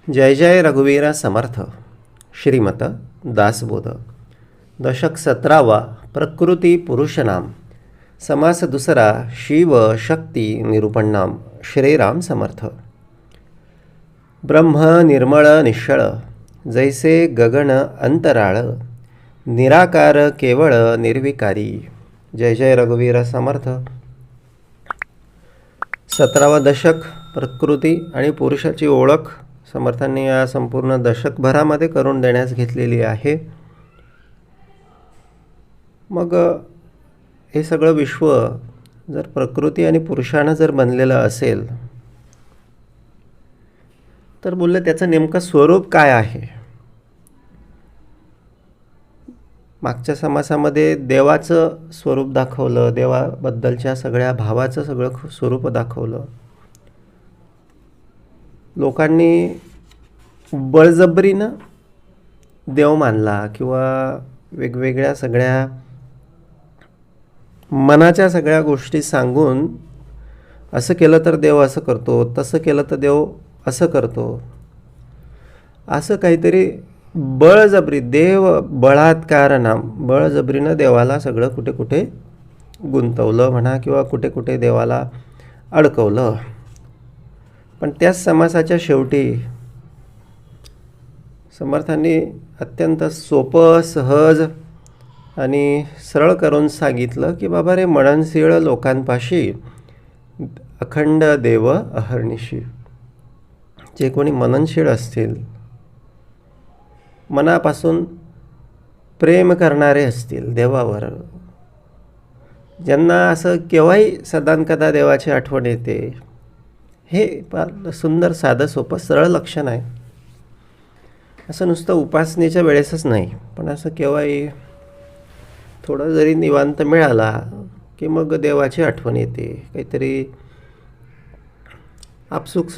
जय जय रघुवीर समर्थ. श्रीमत दासबोध. दशक 17वा. प्रकृती पुरुषनाम. समास दुसरा. शिव शक्ती निरूपण नाम. श्रीराम समर्थ. ब्रह्म निर्मळ निश्चळ, जैसे गगन अंतराळ, निराकार केवळ निर्विकारी. जय जय रघुवीर समर्थ. 17वा दशक प्रकृती आणि पुरुषाची ओळख समर्थांनी या संपूर्ण दशकभरामध्ये करून देण्यास घेतलेली आहे. मग हे सगळं विश्व जर प्रकृती आणि पुरुषानं जर बनलेलं असेल तर बोलले त्याचं नेमकं स्वरूप काय आहे. मागच्या समासामध्ये देवाचं स्वरूप दाखवलं, देवाबद्दलच्या सगळ्या भावाचं सगळं स्वरूप दाखवलं. लोकांनी बळजबरीनं देव मानला किंवा वेगवेगळ्या सगळ्या मनाच्या सगळ्या गोष्टी सांगून असं केलं तर देव असं करतो, तसं केलं तर देव असं करतो, असं काहीतरी बळजबरी देव बळात्कार नाम, बळजबरीनं देवाला सगळं कुठे कुठे गुंतवलं म्हणा किंवा कुठे कुठे देवाला अडकवलं. पण त्याच समासाच्या शेवटी समर्थांनी अत्यंत सोपं, सहज आणि सरळ करून सांगितलं की बाबा रे, मननशीळ लोकांपाशी अखंड देव अहर्निशी. जे कोणी मननशीळ असतील, मनापासून प्रेम करणारे असतील देवावर, ज्यांना असं केव्हाही सदानकदा देवाची आठवण येते, हे फार सुंदर साधं सोपं सरळ लक्षण आहे. असं नुसतं उपासनेच्या वेळेसच नाही, पण असं केव्हाही थोडं जरी निवांत मिळाला की मग देवाची आठवण येते. काहीतरी आपसुक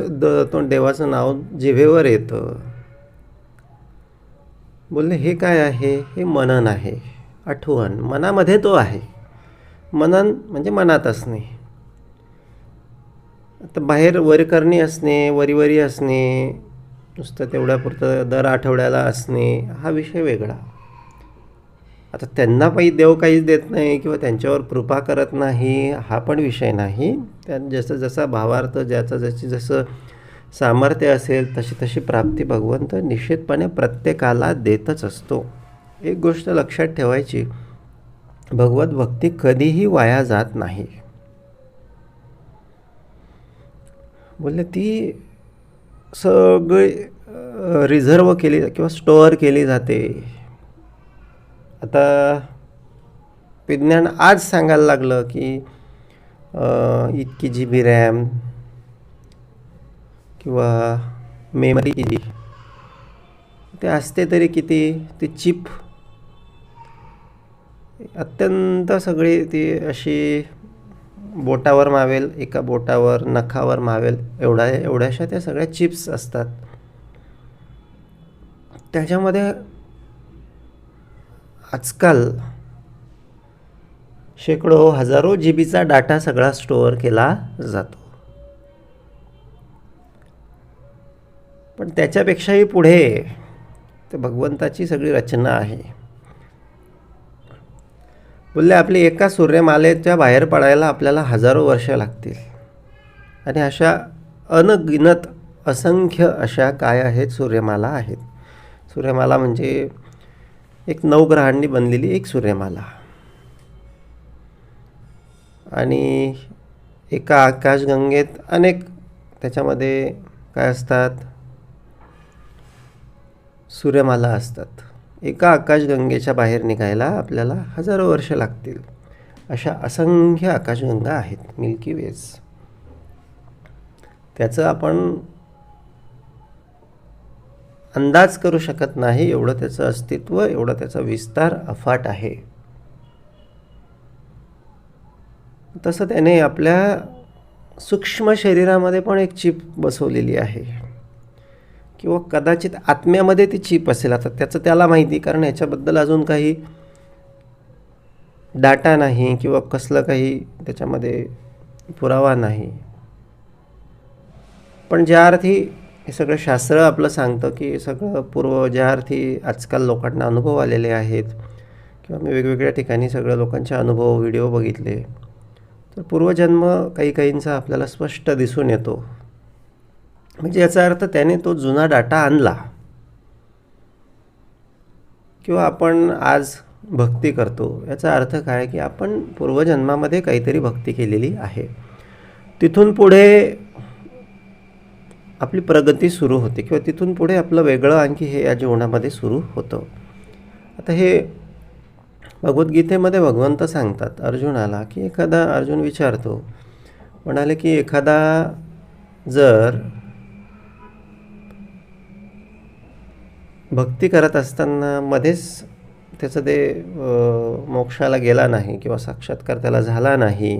तो देवाचं नाव जिभेवर येतं. बोलले हे काय आहे? हे मनन आहे, आठवण. मनामध्ये तो आहे. मनन म्हणजे मनात असणे. आता बाहेर वरकरणी असणे, वरीवरी असणे, नुसतं तेवढ्यापुरतं दर आठवड्याला असणे, हा विषय वेगळा. आता त्यांना देव काहीच देत नाही किंवा त्यांच्यावर कृपा करत नाही, हा पण विषय नाही. त्यात जसं जसा भावार्थ, ज्याचं जसं सामर्थ्य असेल तशी तशी प्राप्ती भगवंत निश्चितपणे प्रत्येकाला देतच असतो. एक गोष्ट लक्षात ठेवायची, भगवत भक्ती कधीही वाया जात नाही. बोलले ती सगळी रिझर्व केली किंवा स्टोअर केली जाते. आता विज्ञान आज सांगायला लागलं की इतकी GB रॅम किंवा मेमरी किती ते असते तरी किती, ती चिप अत्यंत सगळी ती अशी बोटावर मावेल, एका बोटावर नखावर मावेल एवढ्याशा त्या सगळ्या चिप्स असतात. त्याच्यामध्ये आजकाल शेकडो हजारो GBचा डाटा सगळा स्टोअर केला जातो. पण त्याच्यापेक्षाही पुढे ते भगवंताची सगळी रचना आहे. बोलले आपली एका सूर्यमालेच्या बाहेर पडायला आपल्याला हजारो वर्ष लागतील. आणि अशा अनगिनत असंख्य अशा काय आहेत, सूर्यमाला आहेत. सूर्यमाला म्हणजे एक 9 ग्रहांनी बनलेली एक सूर्यमाला. आणि एका आकाशगंगेत अनेक त्याच्यामध्ये काय असतात, सूर्यमाला असतात. एका आकाशगंगेच्या बाहेर निघायला आपल्याला हजारो वर्ष लागतील. अशा असंख्य आकाशगंगा आहेत, मिल्की वेज. त्याचं आपण अंदाज करू शकत नाही, एवढं त्याचं अस्तित्व, एवढा त्याचा विस्तार अफाट आहे. तसं त्याने आपल्या सूक्ष्म शरीरामध्ये पण एक चिप बसवलेली आहे, किंवा कदाचित आत्म्यामध्ये ती चिप असेल. आता त्याचं त्याला माहिती, कारण याच्याबद्दल अजून काही डाटा नाही किंवा कसलं काही त्याच्यामध्ये पुरावा नाही. पण ज्या अर्थी हे सगळं शास्त्र आपलं सांगतं की सगळं पूर्वजार्थी आजकाल लोकांना अनुभव आलेले आहेत, किंवा मी वेगवेगळ्या ठिकाणी सगळ्या लोकांचे अनुभव व्हिडिओ बघितले, तर पूर्वजन्म काही काहींचा आपल्याला स्पष्ट दिसून येतो. म्हणजे याचा अर्थ त्याने तो जुना डाटा आणला, किंवा आपण आज भक्ती करतो याचा अर्थ काय की आपण पूर्वजन्मामध्ये काहीतरी भक्ती केलेली आहे. तिथून पुढे आपली प्रगती सुरू होते, किंवा तिथून पुढे आपलं वेगळं आणखी हे या जीवनामध्ये सुरू होतं. आता हे भगवद्गीतेमध्ये भगवंत सांगतात अर्जुनाला की एखादा, अर्जुन विचारतो, म्हणाले की एखादा जर भक्ती करत असताना मध्येच त्याचं ते मोक्षाला गेला नाही, किंवा साक्षात्कार त्याला झाला नाही,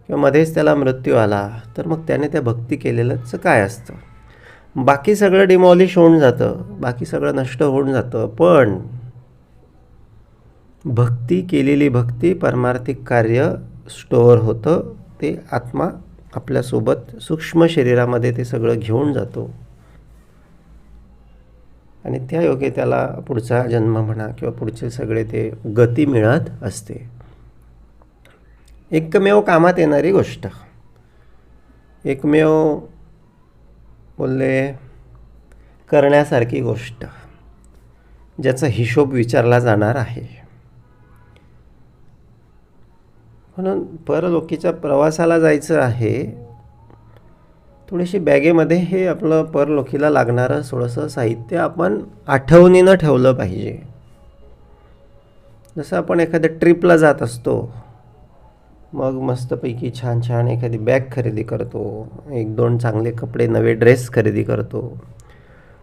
किंवा मध्येच त्याला मृत्यू आला, तर मग त्याने त्या भक्ती केलेलंच काय असतं? बाकी सगळं डिमॉलिश होऊन जातं, बाकी सगळं नष्ट होऊन जातं, पण भक्ती केलेली भक्ती परमार्थिक कार्य स्टोअर होतं. ते आत्मा आपल्यासोबत सूक्ष्म शरीरामध्ये ते सगळं घेऊन जातो, आणि त्या योगे त्याला पुढचा जन्म म्हणा किंवा पुढचे सगळे ते गती मिळत असते. एकमेव कामात येणारी गोष्ट, एकमेव बोलले करण्यासारखी गोष्ट, ज्याचा हिशोब विचारला जाणार आहे. म्हणून परलोकीच्या प्रवासाला जायचं आहे, थोडीशी बॅगेमध्ये हे आपलं परलोकीला लागणारं थोडंसं साहित्य आपण आठवणीनं ठेवलं पाहिजे. जसं आपण एखाद्या ट्रिपला जात असतो, मग मस्तपैकी छान छान एखादी बॅग खरेदी करतो, 1-2 चांगले कपडे, नवे ड्रेस खरेदी करतो,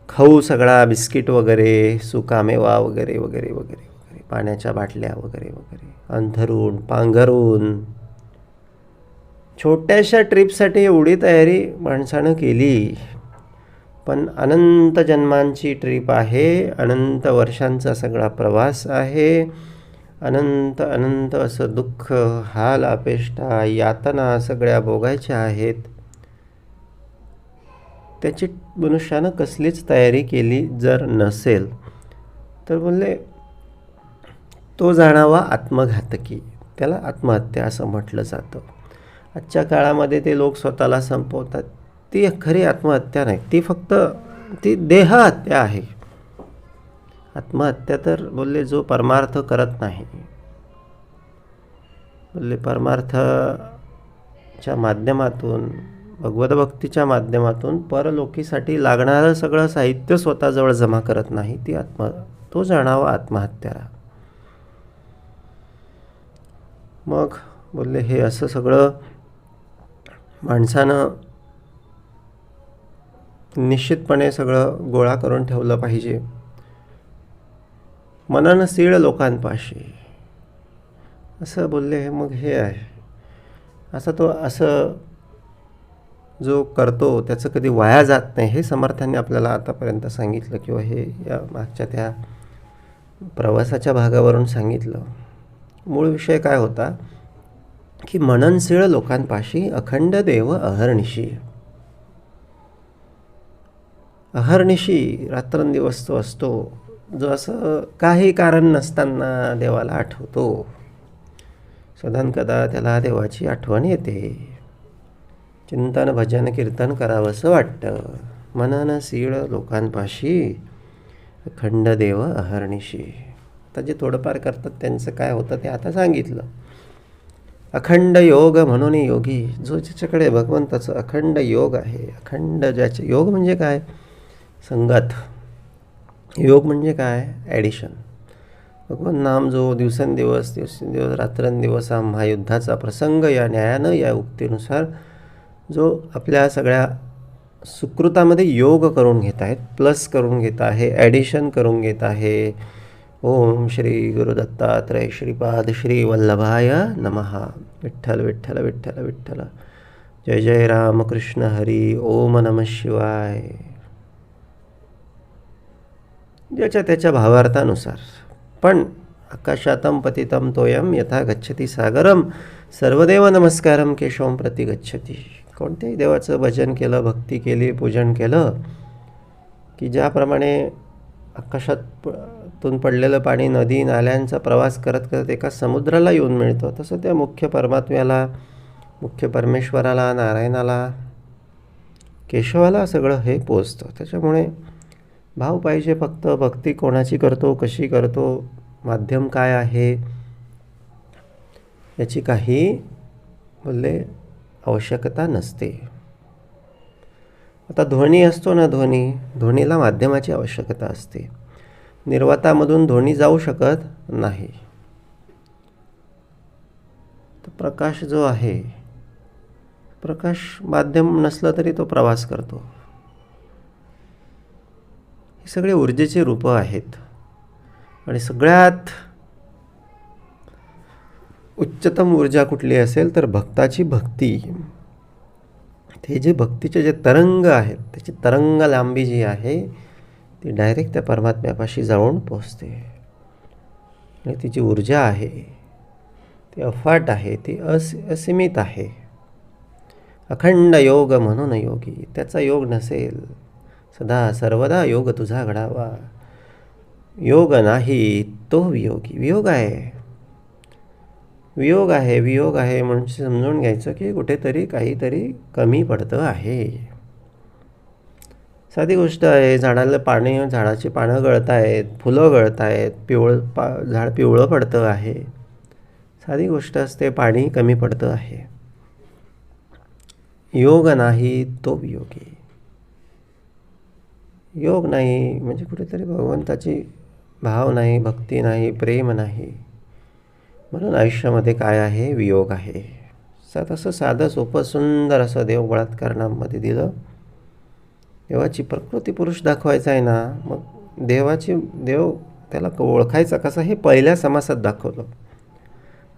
खाऊ सगळा, बिस्किट वगैरे, सुकामेवा वगैरे वगैरे वगैरे वगैरे, पाण्याच्या बाटल्या वगैरे वगैरे, अंथरून पांघरून. छोट्याशा ट्रिपसाठी एवढी तयारी माणसानं केली, पण अनंत जन्मांची ट्रिप आहे, अनंत वर्षांचा सगळा प्रवास आहे, अनंत अनंत असं दुःख, हाल, अपेष्टा, यातना सगळ्या भोगायच्या आहेत. त्याची मनुष्यानं कसलीच तयारी केली जर नसेल, तर बोलले तो जाणावा आत्मघातकी, त्याला आत्महत्या असं म्हटलं जातं. आजच्या काळामध्ये ते लोक स्वतःला संपवतात, ती खरी आत्महत्या नाही, ती फक्त ती देहहत्या आहे. आत्महत्या तर बोलले जो परमार्थ करत नाही, बोलले परमार्थाच्या माध्यमातून, भगवतभक्तीच्या माध्यमातून परलोकीसाठी लागणारं सगळं साहित्य स्वतःजवळ जमा करत नाही, ती तो जाणावा आत्महत्यारा. मग बोलले हे असं सगळं माणसानं निश्चितपणे सगळं गोळा करून ठेवलं पाहिजे. मननशील लोकांपाशी असं बोलले. मग हे आहे असं, तो असं जो करतो त्याचं कधी वाया जात नाही, हे समर्थांनी आपल्याला आतापर्यंत सांगितलं, किंवा हे या मागच्या त्या प्रवासाच्या भागावरून सांगितलं. मूळ विषय काय होता की मननशील लोकांपाशी अखंड देव अहर्निशी, अहर्निशी रात्रंदिवस तो असतो, जो असं काही कारण नसताना देवाला आठवतो. सदान कदा त्याला देवाची आठवण येते, चिंतन भजन कीर्तन करावंसं वाटतं. मननशील लोकांपाशी अखंड देव अहर्निशी. आता जे थोडंफार करतात त्यांचं काय होतं ते आता सांगितलं. अखंड योग म्हणून योगी, जो ज्याच्याकडे भगवंताचं अखंड योग आहे, अखंड ज्याचे योग म्हणजे काय, संगत. योग म्हणजे काय, ॲडिशन. भगवान नाम जो दिवसेंदिवस रात्रंदिवस हा महायुद्धाचा प्रसंग, या न्यायानं, या उक्तीनुसार जो आपल्या सगळ्या सुकृतामध्ये योग करून घेत आहेत, प्लस करून घेत आहे, ॲडिशन करून घेत आहे. ओम श्री गुरुदत्तात्रय श्रीपाद श्री वल्लभाय नमः. विठ्ठल विठ्ठल विठ्ठल विठ्ठल. जय जय रामकृष्ण हरी. ओम नमः शिवाय. ज्याच्या त्याच्या भावार्थानुसार. पण आकाशातम पतितम तोयम यथा गच्छती सागरम सर्वदेव नमस्कारम केशवम प्रति गच्छती. कोणत्याही देवाचं भजन केलं, भक्ती केली, पूजन केलं, की ज्याप्रमाणे तून पडलेलं पाणी नदी नाल्यांचा प्रवास करत करत एका समुद्राला येऊन मिळतं, तसं त्या मुख्य परमात्म्याला, मुख्य परमेश्वराला, नारायणाला, केशवाला सगळं हे पोचतं. त्याच्यामुळे भाव पाहिजे, फक्त भक्ती कोणाची करतो, कशी करतो, माध्यम काय आहे, याची काही बोलले आवश्यकता नसते. आता ध्वनी असतो ना, ध्वनीला माध्यमाची आवश्यकता असते. निर्वातामधून ध्वनी जाऊ शकत नाही. तर प्रकाश जो आहे, प्रकाश माध्यम नसलं तरी तो प्रवास करतो. हे सगळे ऊर्जेचे रूपं आहेत. आणि सगळ्यात उच्चतम ऊर्जा कुठली असेल तर भक्ताची भक्ती. ते जे भक्तीचे जे तरंग आहेत, त्याची तरंग लांबी जी आहे ती डायरेक्ट त्या परमात्म्यापाशी जाऊन पोचते. आणि तिची ऊर्जा आहे ती अफाट आहे, ती असीमित आहे. अखंड योग म्हणून योगी, त्याचा योग नसेल सदा सर्वदा योग तुझा घडावा. योग नाही तो वियोगी. वियोग आहे, वियोग आहे, वियोग आहे म्हणून समजून घ्यायचं की कुठेतरी काहीतरी कमी पडतं आहे. साधी गोष्ट आहे, झाडाची पानं गळत आहेत, फुलं गळत आहेत, झाड पिवळं पडतं आहे. साधी गोष्ट असते, पाणी कमी पडतं आहे. योग नाही तो वियोगी. योग नाही म्हणजे कुठेतरी भगवंताची भाव नाही, भक्ती नाही, प्रेम नाही. म्हणून आयुष्यामध्ये काय आहे, वियोग आहे. तसं साधं सोपं सुंदर असं देव बळात्कारणामध्ये दिलं. देवाची प्रकृती पुरुष दाखवायचा आहे ना, मग देव त्याला ओळखायचा कसा हे पहिल्या समासात दाखवलं.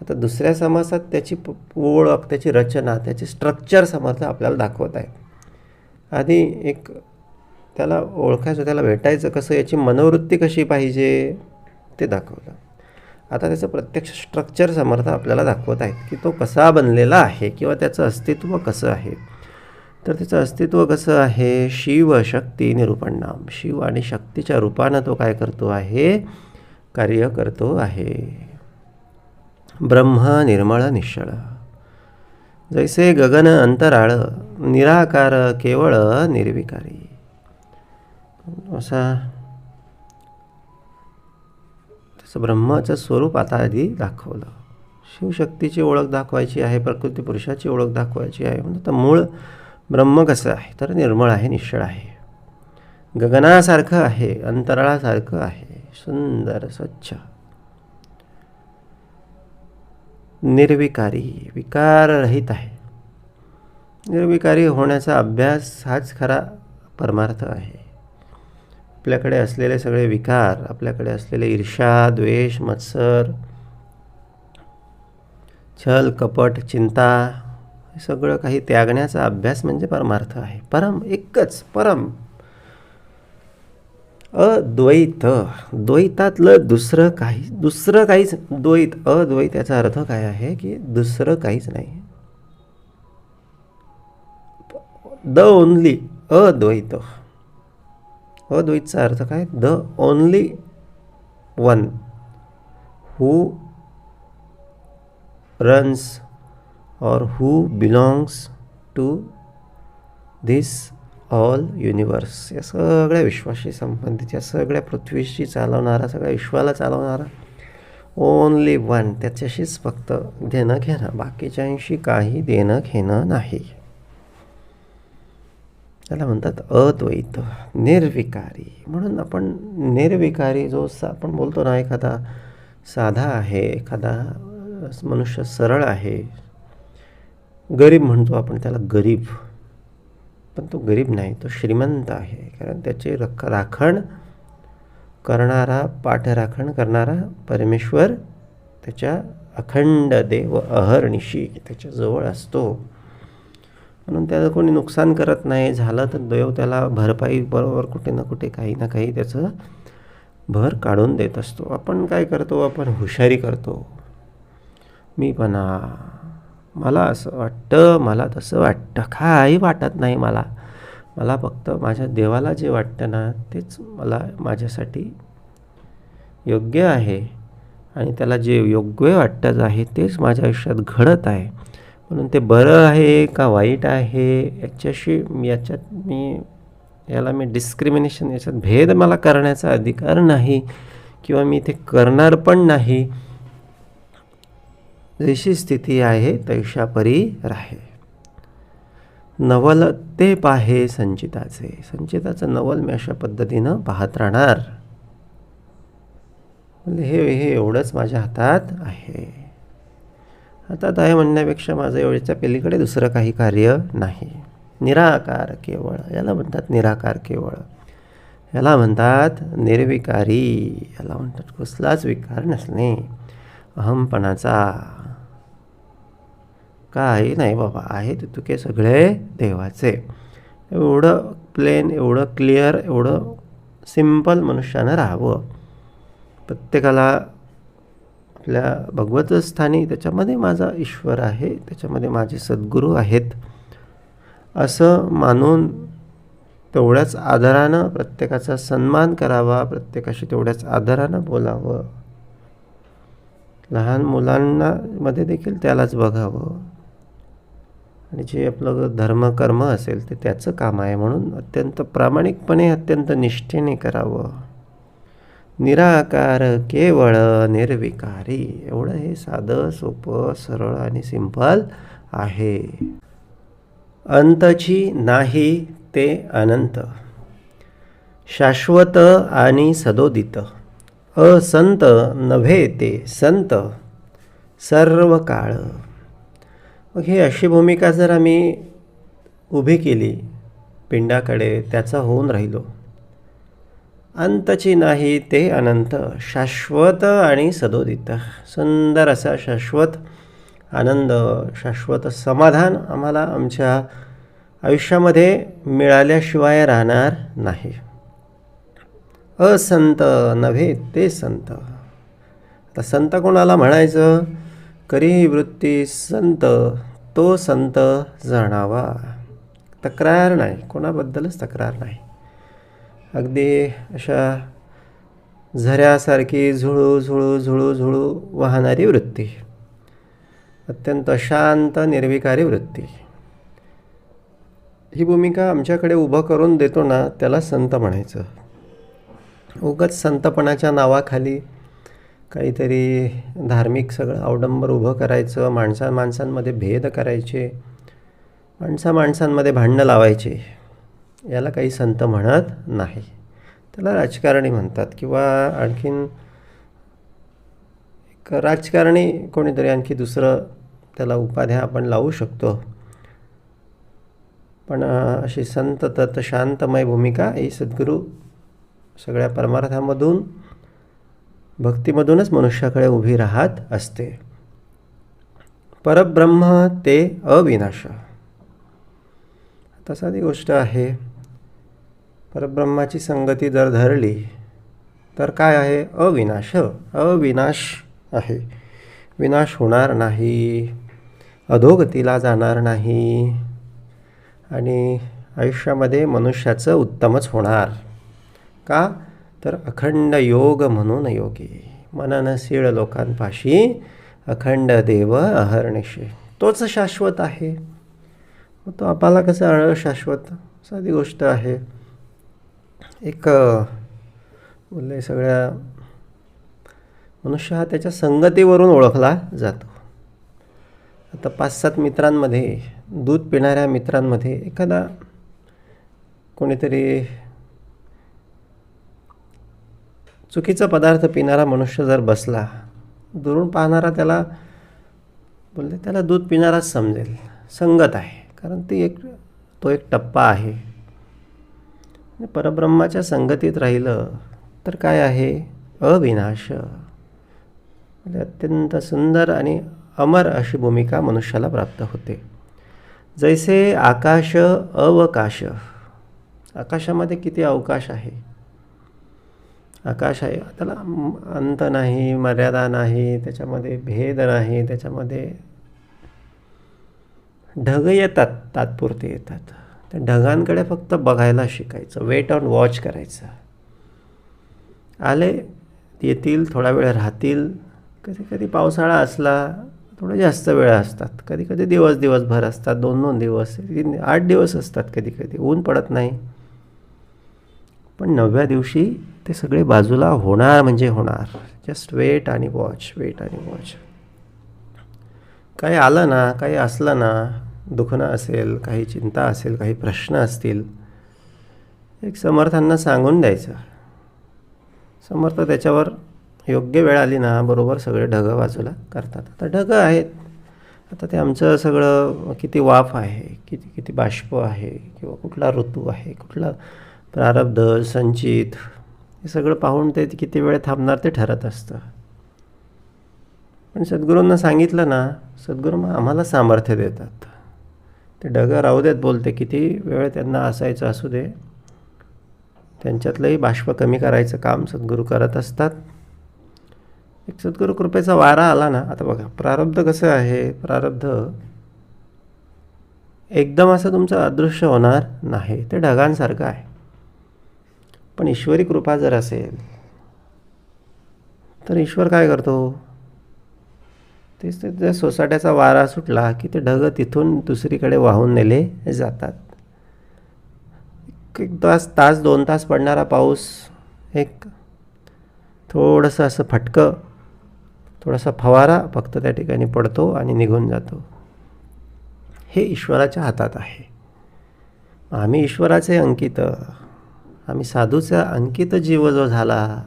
आता दुसऱ्या समासात त्याची ओळख, त्याची रचना, त्याची स्ट्रक्चर समर्थ आपल्याला दाखवत आहे. आधी एक त्याला ओळखायचं, त्याला भेटायचं कसं, याची मनोवृत्ती कशी पाहिजे ते दाखवलं. आता त्याचं प्रत्यक्ष स्ट्रक्चर समर्थ आपल्याला दाखवत आहेत की तो कसा बनलेला आहे किंवा त्याचं अस्तित्व कसं आहे. तर त्याचं अस्तित्व कसं आहे, शिव शक्ती निरूपणाम. शिव आणि शक्तीच्या रूपानं तो काय करतो आहे, कार्य करतो आहे. ब्रह्म निर्मळ निश्चळ, जैसे गगन अंतराळ, निराकार केवळ निर्विकारी. असा त्याचं ब्रह्माचं स्वरूप आता आधी दाखवलं. शिवशक्तीची ओळख दाखवायची आहे, प्रकृती पुरुषाची ओळख दाखवायची आहे. म्हणजे तर मूळ ब्रह्म कसं आहे तर निर्मळ आहे, निश्चळ आहे, गगनासारखं आहे, अंतराळासारखं आहे, सुंदर स्वच्छ, निर्विकारी, विकाररहित आहे. निर्विकारी होण्याचा अभ्यास हाच खरा परमार्थ आहे. आपल्याकडे असलेले सगळे विकार, आपल्याकडे असलेले ईर्ष्या, द्वेष, मत्सर, छल, कपट, चिंता, हे सगळं काही त्यागण्याचा अभ्यास म्हणजे परमार्थ आहे. परम एकच, परम अद्वैत. द्वैतातलं दुसरं काहीच. द्वैत, अद्वैत याचा अर्थ काय आहे की दुसरं काहीच नाही. द ओनली, अद्वैत. अद्वैतचा अर्थ काय, the only one who runs or who belongs to this all universe. या सगळ्या विश्वाशी संबंधित, या सगळ्या पृथ्वीशी चालवणारा, सगळ्या विश्वाला चालवणारा ओनली वन, त्याच्याशीच फक्त देणं घेणं, बाकीच्यांशी काही देणं घेणं नाही. त्याला म्हणतात अद्वैत, निर्विकारी. म्हणून आपण निर्विकारी जो आपण बोलतो ना, एखादा साधा आहे, एखादा मनुष्य सरळ आहे, गरीब म्हणतो आपण त्याला गरीब, पण तो गरीब नाही, तो श्रीमंत आहे. कारण त्याची राखण करणारा, पाठराखण करणारा परमेश्वर, त्याच्या अखंड देव अहर्निशी त्याच्याजवळ असतो. म्हणून त्याचं कोणी नुकसान करत नाही. झालं तर देव त्याला भरपाई बरोबर कुठे ना कुठे काही ना काही त्याचं भर काढून देत असतो. आपण काय करतो, आपण हुशारी करतो, मला असं वाटतं, मला तसं वाटतं, काही वाटत नाही मला, मला फक्त माझ्या देवाला जे वाटतं ना तेच मला माझ्यासाठी योग्य आहे आणि त्याला जे योग्य वाटतं आहे तेच माझ्या आयुष्यात घडत आहे. म्हणून ते बरं आहे का वाईट आहे याला मी डिस्क्रिमिनेशन, याच्यात भेद मला करण्याचा अधिकार नाही किंवा मी ते करणार पण नाही. जशी स्थिती आहे तैशा परी राहे. नवल ते पाहे संचिताचे. संचिताचं नवल मी अशा पद्धतीनं पाहत राहणार. म्हणजे हे एवढंच माझ्या हातात आहे. हातात आहे म्हणण्यापेक्षा माझं एवढ्याच्या पलीकडे दुसरं काही कार्य नाही. निराकार केवळ, याला म्हणतात निराकार केवळ, याला म्हणतात निर्विकारी, याला म्हणतात कसलाच विकार नसणे, अहमपणाचा. काही नाही बाबा, आहे ते तुके सगळे देवाचे. एवढं प्लेन, एवढं क्लिअर, एवढं सिम्पल मनुष्यानं राहावं. प्रत्येकाला आपल्या भगवत स्थानी त्याच्यामध्ये माझा ईश्वर आहे, त्याच्यामध्ये माझे सद्गुरू आहेत असं मानून तेवढ्याच आदरानं प्रत्येकाचा सन्मान करावा, प्रत्येकाशी तेवढ्याच आदरानं बोलावं. लहान मुलांना मध्ये देखील त्यालाच बघावं आणि जे आपलं धर्मकर्म असेल ते त्याचं काम आहे म्हणून अत्यंत प्रामाणिकपणे, अत्यंत निष्ठेने करावं. निराकार केवळ निर्विकारी, एवढं हे साधं सोपं सरळ आणि सिंपल आहे. अंतची नाही ते अनंत, शाश्वत आणि सदोदित, असंत नव्हे ते संत सर्व काळ. मग ही अशी भूमिका जर आम्ही उभी केली पिंडाकडे, त्याचा होऊन राहिलो. अंतची नाही ते अनंत, शाश्वत आणि सदोदित, सुंदर असा शाश्वत आनंद, शाश्वत समाधान आम्हाला आमच्या आयुष्यामध्ये मिळाल्याशिवाय राहणार नाही. असंत नव्हे ते संत. आता संत कोणाला म्हणायचं? करी वृत्ती संत तो संत जाणावा. तक्रार नाही, कोणाबद्दलच तक्रार नाही. अगदी अशा झऱ्यासारखी झुळू झुळू झुळू झुळू वाहणारी वृत्ती, अत्यंत शांत निर्विकारी वृत्ती. ही भूमिका आमच्याकडे उभं करून देतो ना, त्याला संत म्हणायचं. उगाच संतपणाच्या नावाखाली काहीतरी धार्मिक सगळं अवडंबर उभं करायचं, माणसांमध्ये भेद करायचे, माणसांमध्ये भांडणं लावायचे, याला काही संत म्हणत नाही. त्याला राजकारणी म्हणतात किंवा आणखीन एक राजकारणी कोणीतरी आणखी दुसरं त्याला उपाध्या आपण लावू शकतो. पण अशी संत तत् शांतमय भूमिका ही सद्गुरू सगळ्या परमार्थामधून, भक्तीमधूनच मनुष्याकडे उभी राहत असते. परब्रह्म ते अविनाश. आता साधी गोष्ट आहे, परब्रह्माची संगती जर धरली तर काय आहे? अविनाश. अविनाश आहे, विनाश होणार नाही, अधोगतीला जाणार नाही आणि आयुष्यामध्ये मनुष्याचं उत्तमच होणार. का? तर अखंड योग म्हणून योगी, मननशीळ लोकांपाशी अखंड देव अहर्निशे. तोच शाश्वत आहे. मग तो आपल्याला कसं शाश्वत? साधी गोष्ट आहे. एक बोलले सगळ्या मनुष्य हा त्याच्या संगतीवरून ओळखला जातो. आता 5-7 मित्रांमध्ये, दूध पिणाऱ्या मित्रांमध्ये एखादा कोणीतरी चुकीचा पदार्थ पिणारा मनुष्य जर बसला, दुरून पाहणारा त्याला दूध पिणाराच समजेल. संगत आहे, कारण तो एक टप्पा आहे. परब्रह्माच्या संगतीत राहिलं तर काय आहे? अविनाश. म्हणजे अत्यंत सुंदर आणि अमर अशी भूमिका मनुष्याला प्राप्त होते. जैसे आकाश अवकाश. आकाशामध्ये किती अवकाश आहे? आकाश आहे, त्याला अंत नाही, मर्यादा नाही, त्याच्यामध्ये भेद नाही, त्याच्यामध्ये ढग येतात, तात्पुरते येतात, त्या ढगांकडे फक्त बघायला शिकायचं, वेट ऑन वॉच करायचं. आले येतील, थोडा वेळ राहतील. कधी कधी पावसाळा असला थोडं जास्त वेळ असतात, कधी कधी दिवसभर असतात, 2-2 दिवस, 8 दिवस असतात, कधी कधी ऊन पडत नाही. पण 9व्या दिवशी ते सगळे बाजूला होणार म्हणजे होणार. जस्ट वेट आणि वॉच, वेट आणि वॉच. काही आलं ना, काही असलं ना, दुखणं असेल, काही चिंता असेल, काही प्रश्न असतील, एक समर्थांना सांगून द्यायचं. समर्थ त्याच्यावर योग्य वेळ आली ना बरोबर सगळे ढगं बाजूला करतात. आता ढगं आहेत, आता ते आमचं सगळं किती वाफ आहे, किती किती बाष्प आहे, किंवा कुठला ऋतू आहे, कुठला प्रारब्ध संचित, हे सगळं पाहून ते किती वेळ थांबणार ते ठरत असतं. पण सद्गुरूंना सांगितलं ना, सद्गुरू मग आम्हाला सामर्थ्य देतात. ते ढगं राहू देत बोलते, किती वेळ त्यांना असायचं असू दे, त्यांच्यातलंही बाष्प कमी करायचं काम सद्गुरू करत असतात. एक सद्गुरू कृपेचा वारा आला ना, आता बघा प्रारब्ध कसं आहे, प्रारब्ध एकदम असं तुमचं अदृश्य होणार नाही, ते ढगांसारखं आहे. पण ईश्वरी कृपा जर असेल तर ईश्वर काय करतो, तेच त्या सोसाट्याचा वारा सुटला की ते ढगं तिथून दुसरीकडे वाहून नेले जातात. एक तास 2 तास पडणारा पाऊस एक थोडंसं असं फटकं, थोडासा फवारा फक्त त्या ठिकाणी पडतो आणि निघून जातो. हे ईश्वराच्या हातात आहे. आम्ही ईश्वराचे अंकित, आम्ही साधूचा अंकित जीव जो झाला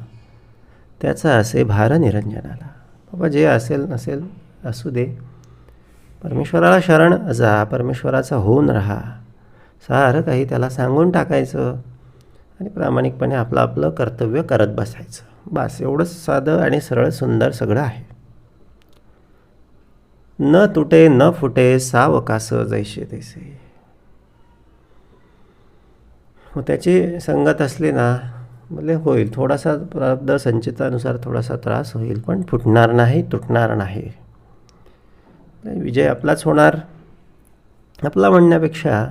त्याचा असे भार निरंजनाला. बाबा जे असेल नसेल असू दे, परमेश्वराला शरण जा, परमेश्वराचा होऊन राहा, सारं काही त्याला सांगून टाकायचं आणि प्रामाणिकपणे आपलं आपलं कर्तव्य करत बसायचं. बस एवढंच साधं आणि सरळ सुंदर सगळं आहे. न तुटे न फुटे सावकास जैसे तैसे. मग त्याची संगत असली ना, म्हणजे होईल थोडासा प्रारब्ध संचितानुसार थोडासा त्रास होईल, पण फुटणार नाही, तुटणार नाही. विजय आपलाच होणार. आपला म्हणण्यापेक्षा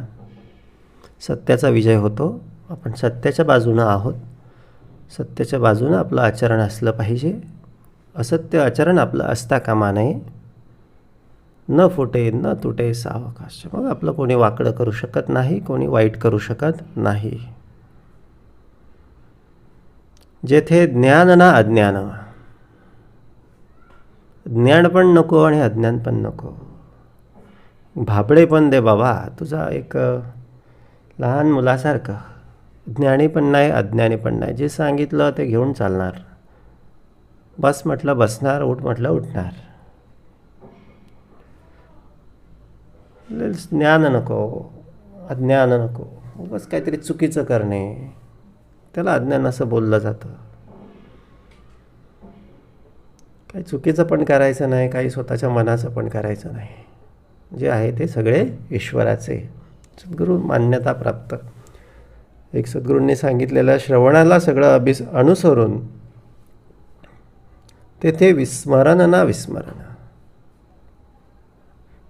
सत्याचा विजय होतो. आपण सत्याच्या बाजूनं आहोत, सत्याच्या बाजूनं आपलं आचरण असलं पाहिजे. असत्य आचरण आपलं असता कामा नये. न फुटे न तुटे सावकाश. मग आपलं कोणी वाकडं करू शकत नाही, कोणी वाईट करू शकत नाही. जेथे ज्ञान ना अज्ञान, ज्ञान पण नको आणि अज्ञान पण नको. भाबडे पण दे बाबा, तुझा एक लहान मुलासारखं. ज्ञानी पण नाही, अज्ञानी पण नाही. जे सांगितलं ते घेऊन चालणार. बस म्हटलं बसणार, उठ म्हटलं उठणार. ज्ञान नको, अज्ञान नको. बस काहीतरी चुकीचं करणे, त्याला अज्ञान असं बोललं जातं. काही चुकीचं पण करायचं नाही, काही स्वतःच्या मनाचं पण करायचं नाही. जे आहे ते सगळे ईश्वराचे. सद्गुरू मान्यता प्राप्त. एक सद्गुरूंनी सांगितलेल्या श्रवणाला सगळं अनुसरून तेथे विस्मरण ना विस्मरण,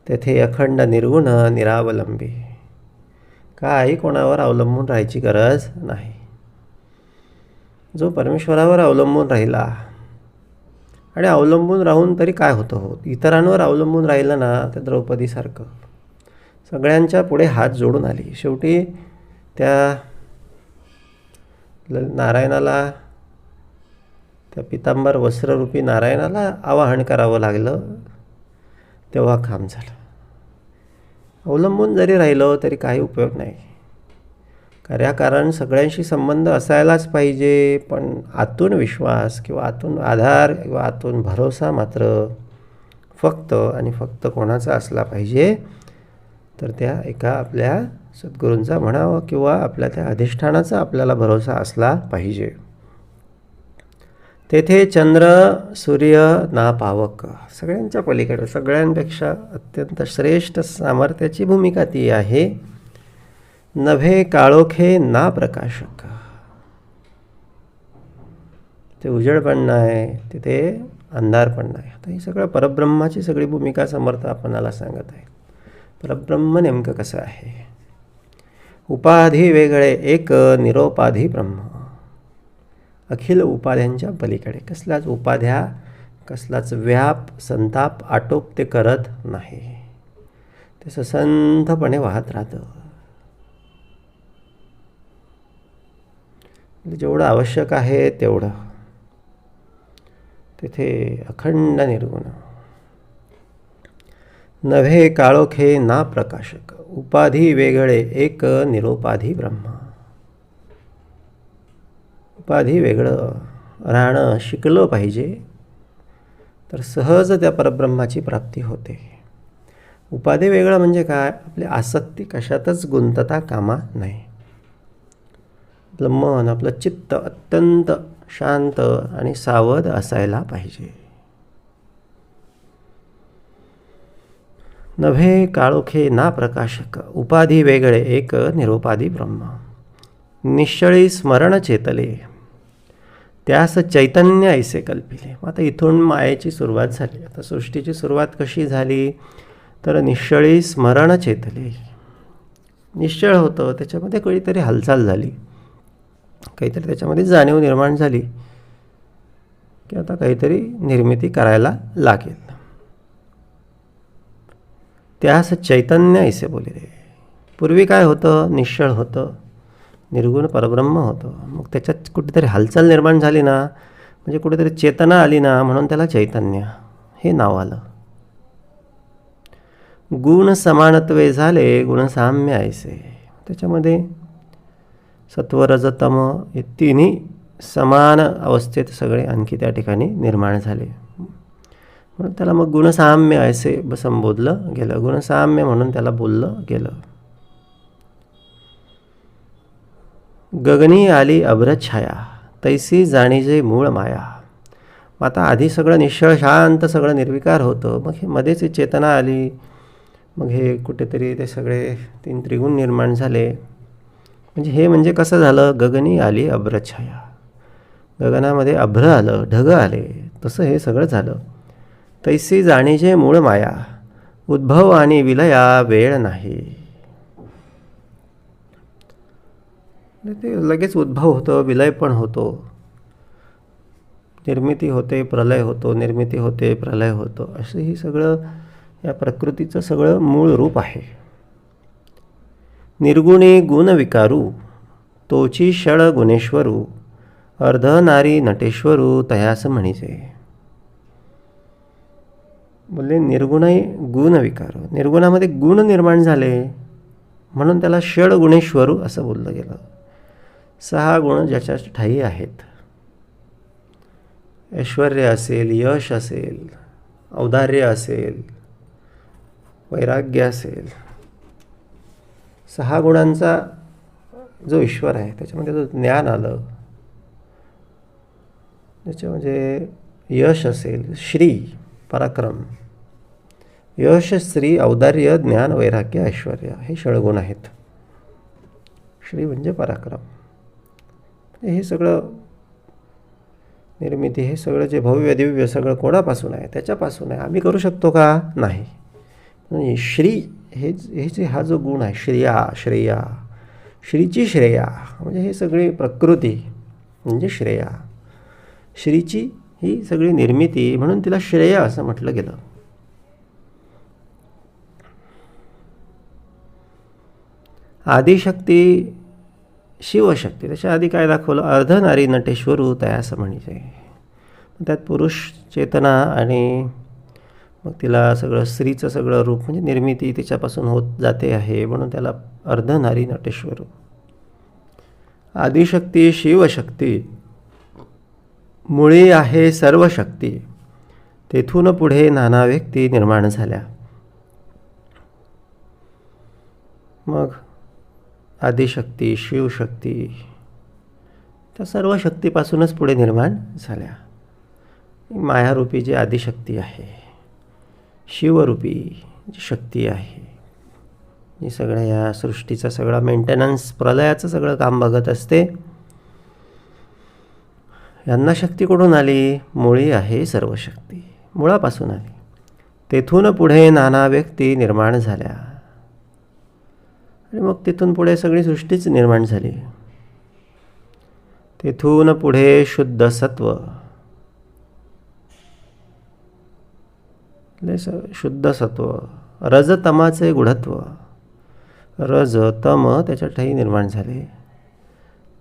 तेथे अखंड निर्गुण निरावलंबी. काही कोणावर अवलंबून राहायची गरज नाही. जो परमेश्वरावर अवलंबून राहिला, आणि अवलंबून राहून तरी काय होतं हो, इतरांवर अवलंबून राहिलं ना, त्या द्रौपदीसारखं सगळ्यांच्या पुढे हात जोडून आली. शेवटी त्या नारायणाला, त्या पितांबर वस्त्ररूपी नारायणाला आवाहन करावं लागलं, तेव्हा काम झालं. अवलंबून जरी राहिलो तरी काही उपयोग नाही. कारण सगळ्यांशी संबंध असायलाच पाहिजे, पण आतून विश्वास किंवा आतून आधार किंवा आतून भरोसा मात्र फक्त आणि फक्त कोणाचा असला पाहिजे, तर त्या एका आपल्या सद्गुरूंचा म्हणावं किंवा आपल्या त्या अधिष्ठानाचा आपल्याला भरोसा असला पाहिजे. तेथे चंद्र सूर्य ना पावक. सगळ्यांच्या पलीकडे, सगळ्यांपेक्षा अत्यंत श्रेष्ठ सामर्थ्याची भूमिका ती आहे. नभे काळोखे ना प्रकाशक. ते उजेड पण नाही, तिथे अंधार पण नाही. आता ही सगळं परब्रह्माची सगळी भूमिका समर्थ आपणाला सांगत आहे. परब्रह्म नेमकं कसं आहे. उपाधी वेगळे एक निरोपाधी ब्रह्म. अखिल उपाध्यांच्या पलीकडे. कसलाच उपाध्या, कसलाच व्याप, संताप, आटोप ते करत नाही. ते ससंतपणे वाहत राहतं. जेवढं आवश्यक आहे तेवढं. तिथे अखंड निर्गुण. नव्हे काळोखे ना प्रकाशक, उपाधी वेगळे एक निरोपाधी ब्रह्म. उपाधी वेगळं राहणं शिकलं पाहिजे, तर सहज त्या परब्रह्माची प्राप्ती होते. उपाधी वेगळं म्हणजे काय? आपली आसक्ती कशातच गुंतता कामा नाही. आपलं मन, आपलं चित्त अत्यंत शांत आणि सावध असायला पाहिजे. नव्हे काळोखे ना प्रकाशक, उपाधी वेगळे एक निरोपाधी ब्रह्म. निश्चळी स्मरण चेतले, त्यास चैतन्य ऐसे कल्पिले. आता इथून मायेची सुरुवात झाली. आता सृष्टीची सुरुवात कशी झाली? तर निश्चळी स्मरण चेतले. निश्चळ होतं, त्याच्यामध्ये काहीतरी हालचाल झाली, काहीतरी त्याच्यामध्ये जाणीव निर्माण झाली की आता काहीतरी निर्मिती करायला लागेल. त्यास चैतन्य ऐसे बोलिले. पूर्वी काय होतं? निश्चळ होतं, निर्गुण परब्रह्म होतं. मग त्याच्यात कुठेतरी हालचाल निर्माण झाली ना, म्हणजे कुठेतरी चेतना आली ना, म्हणून त्याला चैतन्य हे नाव आलं. गुण समानत्वे झाले, गुणसाम्य ऐसे. त्याच्यामध्ये सत्व रज तम हे तिन्ही समान अवस्थेत सगळे आणखी त्या ठिकाणी निर्माण झाले, म्हणून त्याला मग गुणसाम्य ऐसे संबोधलं गेलं. गुणसाम्य म्हणून त्याला बोललं गेलं. गगनी आली अभ्रछाया, तैसी जाणीजे मूळ माया. आता आधी सगळं निश्चळ शांत सगळं निर्विकार होतं, मग हे मध्येच चेतना आली, मग हे कुठेतरी ते सगळे तीन त्रिगुण निर्माण झाले. म्हणजे हे म्हणजे कसं झालं? गगनी आली अभ्रछाया, गगनामध्ये अभ्र आलं, ढग आले, तसं हे सगळं झालं. तैसी जाणीजे मूळ माया, उद्भव आणि विलया वेळ नाही. ते लगेच उद्भव होतं, विलय पण होतो, निर्मिती होते, प्रलय होतो, निर्मिती होते, प्रलय होतो. असं ही सगळं या प्रकृतीचं सगळं मूळ रूप आहे. निर्गुणी गुण विकारू, तोची षड गुणेश्वरू, अर्ध नारी नटेश्वरू तयास म्हणीचे. बोलले निर्गुणी गुण विकार. निर्गुणामध्ये गुण निर्माण झाले म्हणून त्याला षड गुणेश्वरू असं बोललं गेलं. 6 गुण ज्याच्या ठायी आहेत. ऐश्वर्य असेल, यश असेल, औदार्य असेल, वैराग्य असेल, 6 गुणांचा जो ईश्वर आहे त्याच्यामध्ये जो ज्ञान आलं, त्याच्यामध्ये यश असेल, श्री पराक्रम, यश, श्री, औदार्य, ज्ञान, वैराग्य, ऐश्वर्य हे षडगुण आहेत. श्री म्हणजे पराक्रम. हे सगळं निर्मिती, हे सगळं जे भव्य दिव्य सगळं कोणापासून आहे? त्याच्यापासून आहे. आम्ही करू शकतो का? नाही. श्री हे जे हा जो गुण आहे, श्रेया, श्रीची श्रेया म्हणजे हे सगळी प्रकृती म्हणजे श्रेया. श्रीची ही सगळी निर्मिती, म्हणून तिला श्रेय असं म्हटलं गेलं. आदिशक्ती, शिवशक्ती. त्याच्या आधी काय दाखवलं? अर्धनारी नटेश्वरू तयास म्हणीचे. त्यात पुरुष चेतना आणि मग तिला सगळं स्त्रीचं सगळं रूप म्हणजे निर्मिती तिच्यापासून होत जाते आहे, म्हणून त्याला अर्धनारी नटेश्वरू. आदिशक्ती, शिवशक्ती, मुळी आहे सर्व शक्ती, तेथून पुढे नाना व्यक्ती निर्माण झाल्या. मग आदिशक्ती, शिवशक्ती त्या सर्व शक्तीपासूनच पुढे निर्माण झाल्या. मायारूपी जी आदिशक्ती आहे, शिवरूपी जी शक्ती आहे, ही सगळ्या या सृष्टीचा सगळा मेंटेनन्स, प्रलयाचं सगळं काम बघत असते. यांना शक्ती कुठून आली? मुळी आहे सर्व शक्ती, मुळापासून आली. तेथून पुढे नाना व्यक्ती निर्माण झाल्या. आणि मग तिथून पुढे सगळी सृष्टीच निर्माण झाली. तिथून पुढे शुद्ध सत्व, शुद्ध सत्व, रजतमाचे गुढत्व, रज तम त्याच्या ठाई निर्माण झाले.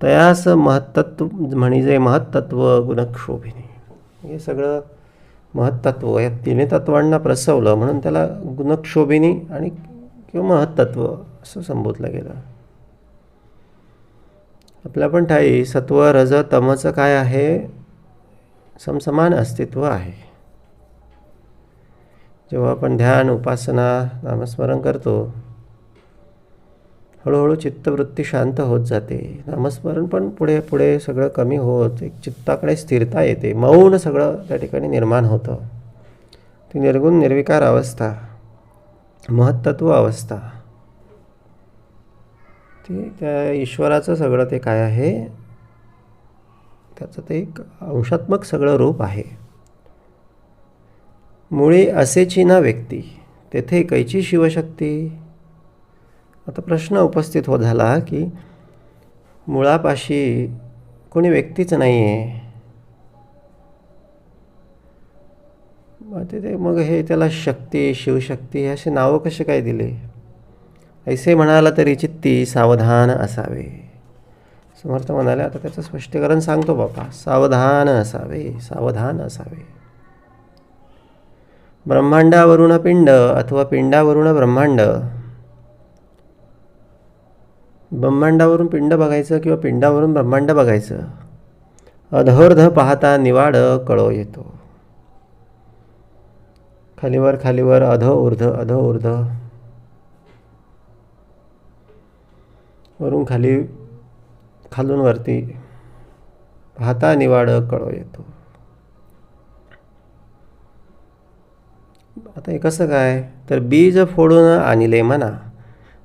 तयास महत्तत्व म्हणजे महत्तत्व गुणक्षोभिनी. हे सगळं महत्तत्व या तिन्ही तत्वांना प्रसवलं म्हणून त्याला गुणक्षोभिनी आणि किंवा महत्तत्व असं संबोधलं गेलं. आपल्या पण ठाई सत्व रज तमचं काय आहे, समसमान अस्तित्व आहे. जेव्हा आपण ध्यान उपासना नामस्मरण करतो, हळूहळू चित्तवृत्ती शांत होत जाते. नामस्मरण पण पुढे पुढे सगळं कमी होत एक चित्ताकडे स्थिरता येते. मौन सगळं त्या ठिकाणी निर्माण होतं. ती निर्गुण निर्विकार अवस्था, महत्तत्व अवस्था, ती त्या ईश्वराचं सगळं ते काय आहे, त्याचं ते एक अंशात्मक सगळं रूप आहे. मुळी असेची ना व्यक्ती, तेथे कैची शिवशक्ती. आता प्रश्न उपस्थित हो झाला की मुळापाशी कोणी व्यक्तीच नाही आहे, मग हे त्याला शक्ती शिवशक्ती असे नावं कसे काय दिले. ऐसे म्हणाला तरी चित्ती सावधान असावे. समर्थ म्हणाले, आता त्याचं स्पष्टीकरण सांगतो बापा. सावधान असावे, सावधान असावे. ब्रह्मांडावरून पिंड अथवा पिंडावरून ब्रह्मांड, ब्रह्मांडावरून पिंड बघायचं किंवा पिंडावरून ब्रह्मांड बघायचं. अधोर्ध पाहता निवाड कळो येतो. खालीवर खालीवर, अधो ऊर्ध अधो ऊर्ध, वरून खाली खालून वरती पाहता निवाड कळो येतो. आता हे कसं काय, तर बीज फोडून आणले मना,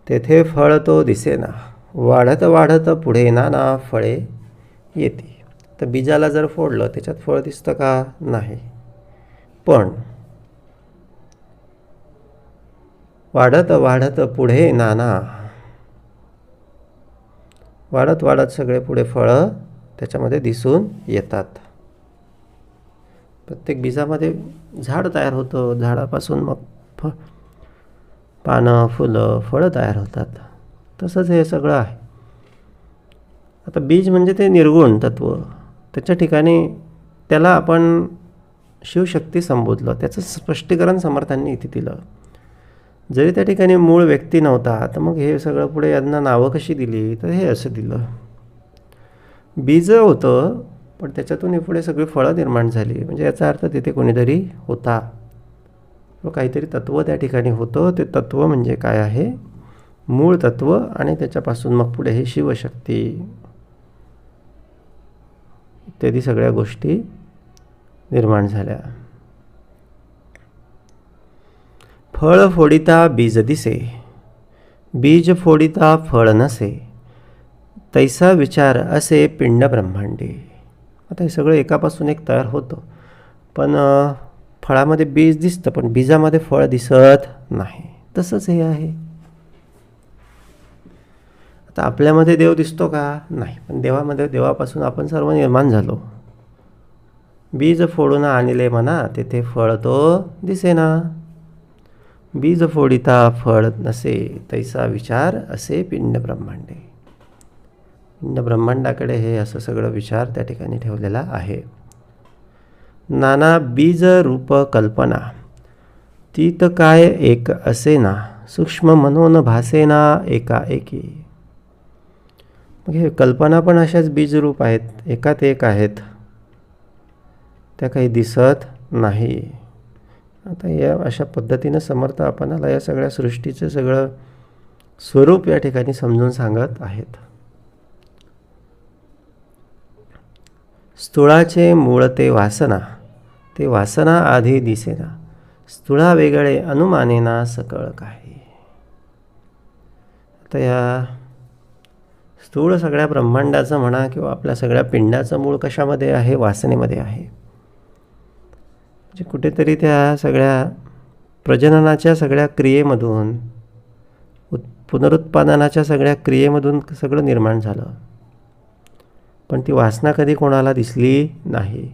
तेथे फळ तो दिसेना. वाढत वाढत पुढे नाना फळे येते. तर बीजाला जर फोडलं त्याच्यात फळ दिसतं का, नाही. पण वाढत वाढत पुढे नाना, वाढत वाढत सगळे पुढे फळं त्याच्यामध्ये दिसून येतात. प्रत्येक बीजामध्ये झाड तयार होतं, झाडापासून मग पानं फुलं फळं तयार होतात. तसंच हे सगळं आहे. आता बीज म्हणजे ते निर्गुण तत्व, त्याच्या ठिकाणी त्याला आपण शिवशक्ती संबोधलं. त्याचं स्पष्टीकरण समर्थांनी इथे दिलं. जरी त्या ठिकाणी मूळ व्यक्ती नव्हता, तर मग हे सगळं पुढे यांना नावं कशी दिली, तर हे असं दिलं. बीज होतं पण त्याच्यातून पुढे सगळी फळं निर्माण झाली. म्हणजे याचा अर्थ तिथे कोणीतरी होता व काहीतरी तत्व त्या ठिकाणी होतं. ते तत्व म्हणजे काय आहे, मूळ तत्व. आणि त्याच्यापासून मग पुढे हे शिवशक्ती इत्यादी सगळ्या गोष्टी निर्माण झाल्या. फळ फोडिता बीज दिसे, बीज फोडिता फळ नसे, तैसा विचार असे पिंड ब्रह्मांडे. आता हे सगळं एकापासून एक तयार होतं, पण फळामध्ये बीज दिसतं पण बीजामध्ये फळ दिसत नाही. तसंच हे आहे. आता आपल्यामध्ये देव दिसतो का, नाही. पण देवामध्ये, देवापासून आपण सर्व निर्माण झालो. बीज फोडून आणले मना, तेथे फळ तो दिसेना. बीज फोडिता फळ नसे, तैसा विचार असे पिंड ब्रह्मांडे. पिंड ब्रह्मांडाकडे हे असं सगळं विचार त्या ठिकाणी ठेवलेला आहे. नाना बीज रूप कल्पना, तीत काय एक असेना, सूक्ष्म मनोन भासेना एकाएकी. मग हे कल्पना पण अशाच बीजरूप आहेत, एकात एक आहेत, त्या काही दिसत नाही. आता या अशा पद्धतीनं समर्थ आपणाला या सगळ्या सृष्टीचं सगळं स्वरूप या ठिकाणी समजून सांगत आहेत. स्थूळाचे मूळ ते वासना, ते वासना आधी दिसेना, स्थूळा वेगळे अनुमानेना सकळ काही. आता या स्थूळ सगळ्या ब्रह्मांडाचं म्हणा किंवा आपल्या सगळ्या पिंडाचं मूळ कशामध्ये आहे, वासनेमध्ये आहे. म्हणजे कुठेतरी त्या सगळ्या प्रजननाच्या सगळ्या क्रियेमधून पुनरुत्पादनाच्या सगळ्या क्रियेमधून सगळं निर्माण झालं, पण ती वासना कधी कोणाला दिसली नाही.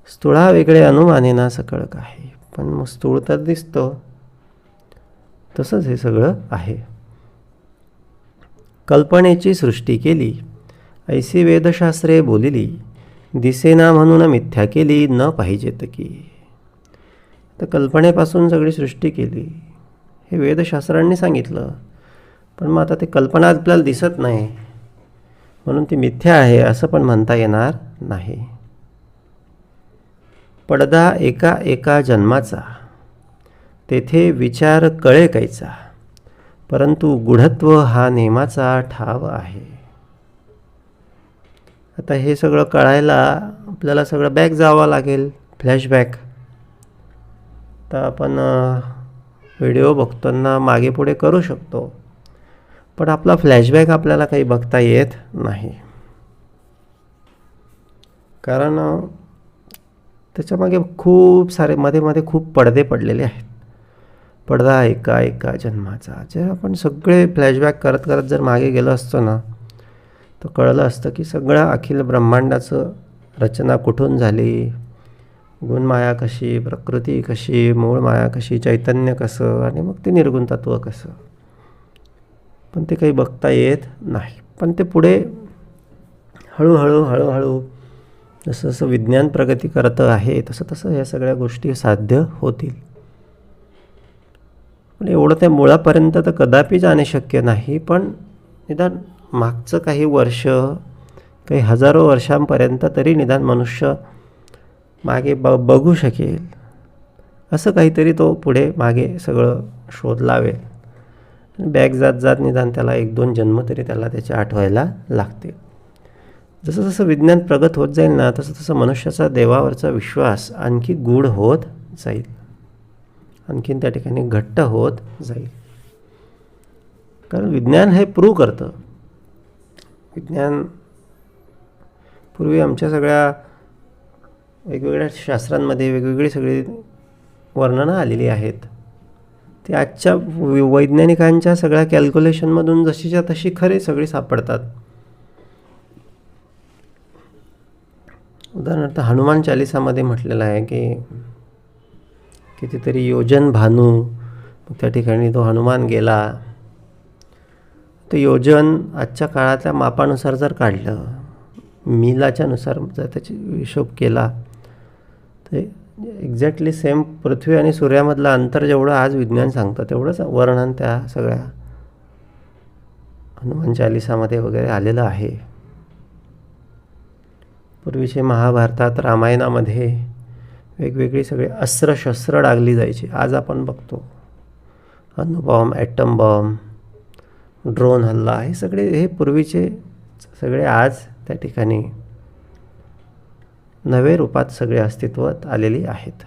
स्थूळा वेगळे अनुमानेना सकळ काही, पण मग स्थूळ तर दिसतं, तसंच हे सगळं आहे. कल्पनेची सृष्टी केली, ऐसी वेदशास्त्रे बोलिली, दिसेना म्हणून मिथ्या केली, न पाहिजेत की. तर कल्पनेपासून सगळी सृष्टी केली हे वेदशास्त्रांनी सांगितलं, पण मग आता ते कल्पना आपल्याला दिसत नाही म्हणून ती मिथ्या आहे असं पण म्हणता येणार नाही. पडदा एका एका जन्माचा, तेथे विचार कळे कैचा, परंतु गूढत्व हा नेमाचा ठाव आहे. आता हे सगळं कळायला आपल्याला सगळं बॅक जावं लागेल, फ्लॅशबॅक. तर आपण व्हिडिओ बघताना मागे पुढे करू शकतो, पण आपला फ्लॅशबॅक आपल्याला काही बघता येत नाही, कारण त्याच्यामागे खूप सारे मध्ये खूप पडदे पडलेले आहेत. पडदा एका एका जन्माचा. जर आपण सगळे फ्लॅशबॅक करत करत जर मागे गेलो असतो ना, तर कळलं असतं की सगळं अखिल ब्रह्मांडाचं रचना कुठून झाली, गुणमाया कशी, प्रकृती कशी, मूळ माया कशी, चैतन्य कसं, आणि मग ते निर्गुण तत्व कसं. पण ते काही बघता येत नाही. पण ते पुढे हळूहळू जसं जसं विज्ञान प्रगती करत आहे तसं तसं या सगळ्या गोष्टी साध्य होतील. पण एवढं त्या मुळापर्यंत तर कदापि जाणे शक्य नाही, पण निदान मागचं काही वर्ष, काही हजारो वर्षांपर्यंत तरी निदान मनुष्य मागे बघू शकेल, असं काहीतरी तो पुढे मागे सगळं शोध लावेल. बॅग जात जात निदान त्याला 1-2 जन्म तरी त्याला त्याचे आठवायला लागते. जसं जसं विज्ञान प्रगत होत जाईल ना, तसं तसं मनुष्याचा देवावरचा विश्वास आणखी गूढ होत जाईल, आणखीन त्या ठिकाणी घट्ट होत जाईल. कारण विज्ञान हे प्रूव्ह करतं. विज्ञान पूर्वी आमच्या सगळ्या वेगवेगळ्या शास्त्रांमध्ये वेगवेगळी सगळी वर्णनं आलेली आहेत. ती आजच्या वैज्ञानिकांच्या सगळ्या कॅल्क्युलेशनमधून जशीच्या तशी खरी सगळी सापडतात. उदाहरणार्थ हनुमान चालिसामध्ये म्हटलेलं आहे की कितीतरी योजन भानू, त्या ठिकाणी तो हनुमान गेला. तो योजन आजच्या काळातल्या मापानुसार जर काढलं, मिलाच्या नुसार जर त्याची हिशोब केला, तर एक्झॅक्टली सेम पृथ्वी आणि सूर्यामधलं अंतर जेवढं आज विज्ञान सांगतं तेवढंच वर्णन त्या सगळ्या हनुमान चालिसामध्ये वगैरे आलेलं आहे. पूर्वीचे महाभारतात, रामायणामध्ये वेगवेगळी सगळे अस्त्रशस्त्र डागली जायची. आज आपण बघतो अणुबॉम्ब, ॲटम बॉम्ब, ड्रोन हल्ला, हे सगळे हे पूर्वीचे सगळे आज त्या ठिकाणी नवे रूपात सगळे अस्तित्वात आलेली आहेत.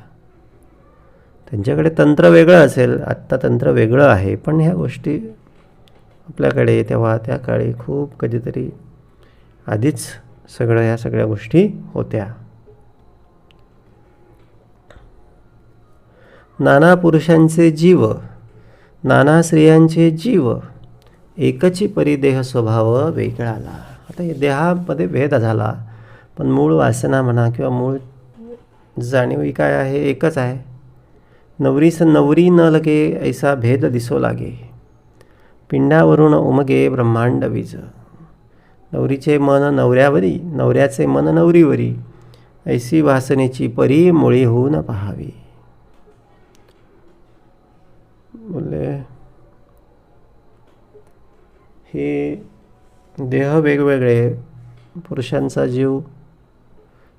त्यांच्याकडे तंत्र वेगळं असेल, आत्ता तंत्र वेगळं आहे, पण ह्या गोष्टी आपल्याकडे तेव्हा त्या काळी खूप कधीतरी आधीच ह्या सगळ्या गोष्टी होत्या. नाना पुरुषांचे जीव, नाना स्त्रियांचे जीव, एकची परिदेह स्वभाव वेगळाला. आता हे देहामध्ये भेद झाला, पण मूळ वासना म्हणा किंवा मूळ जाणीव ही काय आहे, एकच आहे. नवरीस नवरी न लगे ऐसा भेद दिसो लागे, पिंडावरून उमगे ब्रह्मांड बीज. नवरीचे मन नवऱ्यावरी, नवऱ्याचे मन नवरीवरी, ऐसी वासनेची परी मुळी होऊन पहावी. बोलले हे देह वेगवेगळे, पुरुषांचा जीव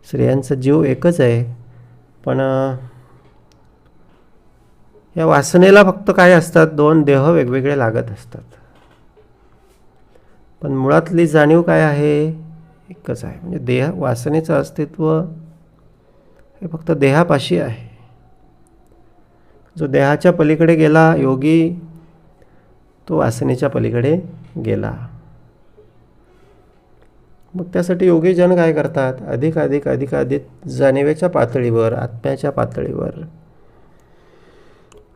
स्त्रियांचा जीव एकच आहे, पण या वासनेला फक्त काय असतात, 2 देह वेगवेगळे लागत असतात, पण मुळातली जाणीव काय आहे, एकच आहे. म्हणजे देह वासनेचं अस्तित्व हे फक्त देहापाशी आहे. जो देहाच्या पलीकडे गेला योगी, तो वासनेच्या पलीकडे गेला. मग त्यासाठी योगीजन काय करतात, अधिक जाणीवेच्या पातळीवर, आत्म्याच्या पातळीवर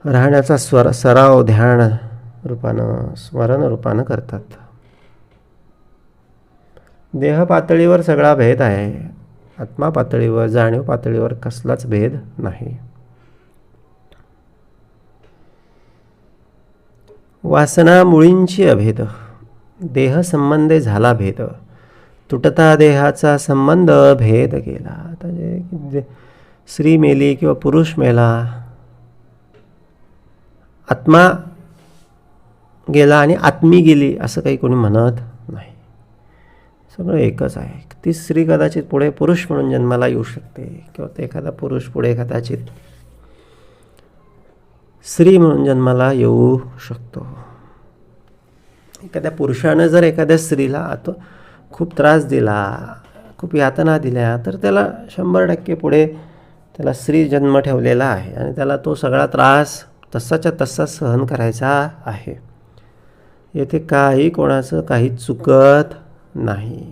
राहण्याचा सराव, ध्यान रूपानं स्मरण रूपानं करतात. देह पातळीवर सगळा भेद आहे, आत्मा पातळीवर जाणीव पातळीवर कसलाच भेद नाही. वासना मुळींची अभेद, देह संबंधे झाला भेद, तुटता देहाचा संबंध भेद गेला. आता जे स्त्री मेली किंवा पुरुष मेला, आत्मा गेला आणि आत्मी गेली असं काही कोणी म्हणत नाही. सगळं एकच आहे. ती स्त्री कदाचित पुढे पुरुष म्हणून जन्माला येऊ शकते किंवा ते एखादा पुरुष पुढे कदाचित स्त्री म्हणून जन्माला येऊ शकतो. एखाद्या पुरुषानं जर एखाद्या स्त्रीला खूप त्रास दिला, खूप यातना दिल्या, तर त्याला 100% पुढे त्याला स्त्री जन्म ठेवलेला आहे आणि त्याला तो सगळा त्रास तसाच्या तसा सहन करायचा आहे. येथे काही कोणाचं काही चुकत नाही.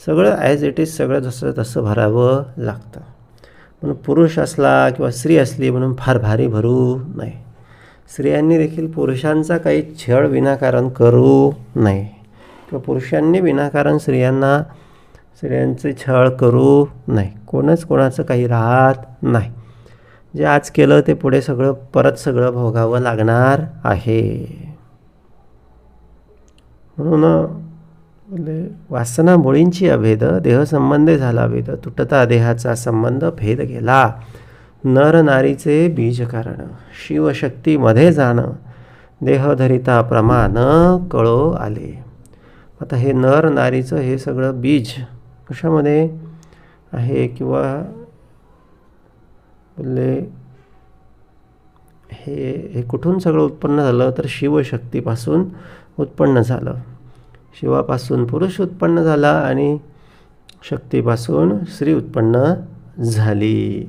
सगळं ॲज इट इज, सगळं जसं तसं भरावं लागतं. म्हणून पुरुष असला किंवा स्त्री असली म्हणून फार भारी भरू नये. स्त्रियांनी देखील पुरुषांचा काही छळ विनाकारण करू नये किंवा पुरुषांनी विनाकारण स्त्रियांचे छळ करू नये. कोणच कोणाचं काही राहत नाही. जे आज केलं ते पुढे परत सगळं भोगावं लागणार आहे. म्हणून वासना मुळींची अभेद, देह संबंधे झाला भेद, तुटता देहाचा संबंध भेद गेला. नर नारीचे बीज कारण, शिवशक्तीमध्ये जाणं, देह धरिता प्रमाण कळो आले. आता हे नर नारीचं हे सगळं बीज कशामध्ये आहे किंवा बोलले हे कुठून सगळं उत्पन्न झालं, तर शिवशक्तीपासून उत्पन्न झालं. शिवापासून पुरुष उत्पन्न झाला आणि शक्तीपासून स्त्री उत्पन्न झाली.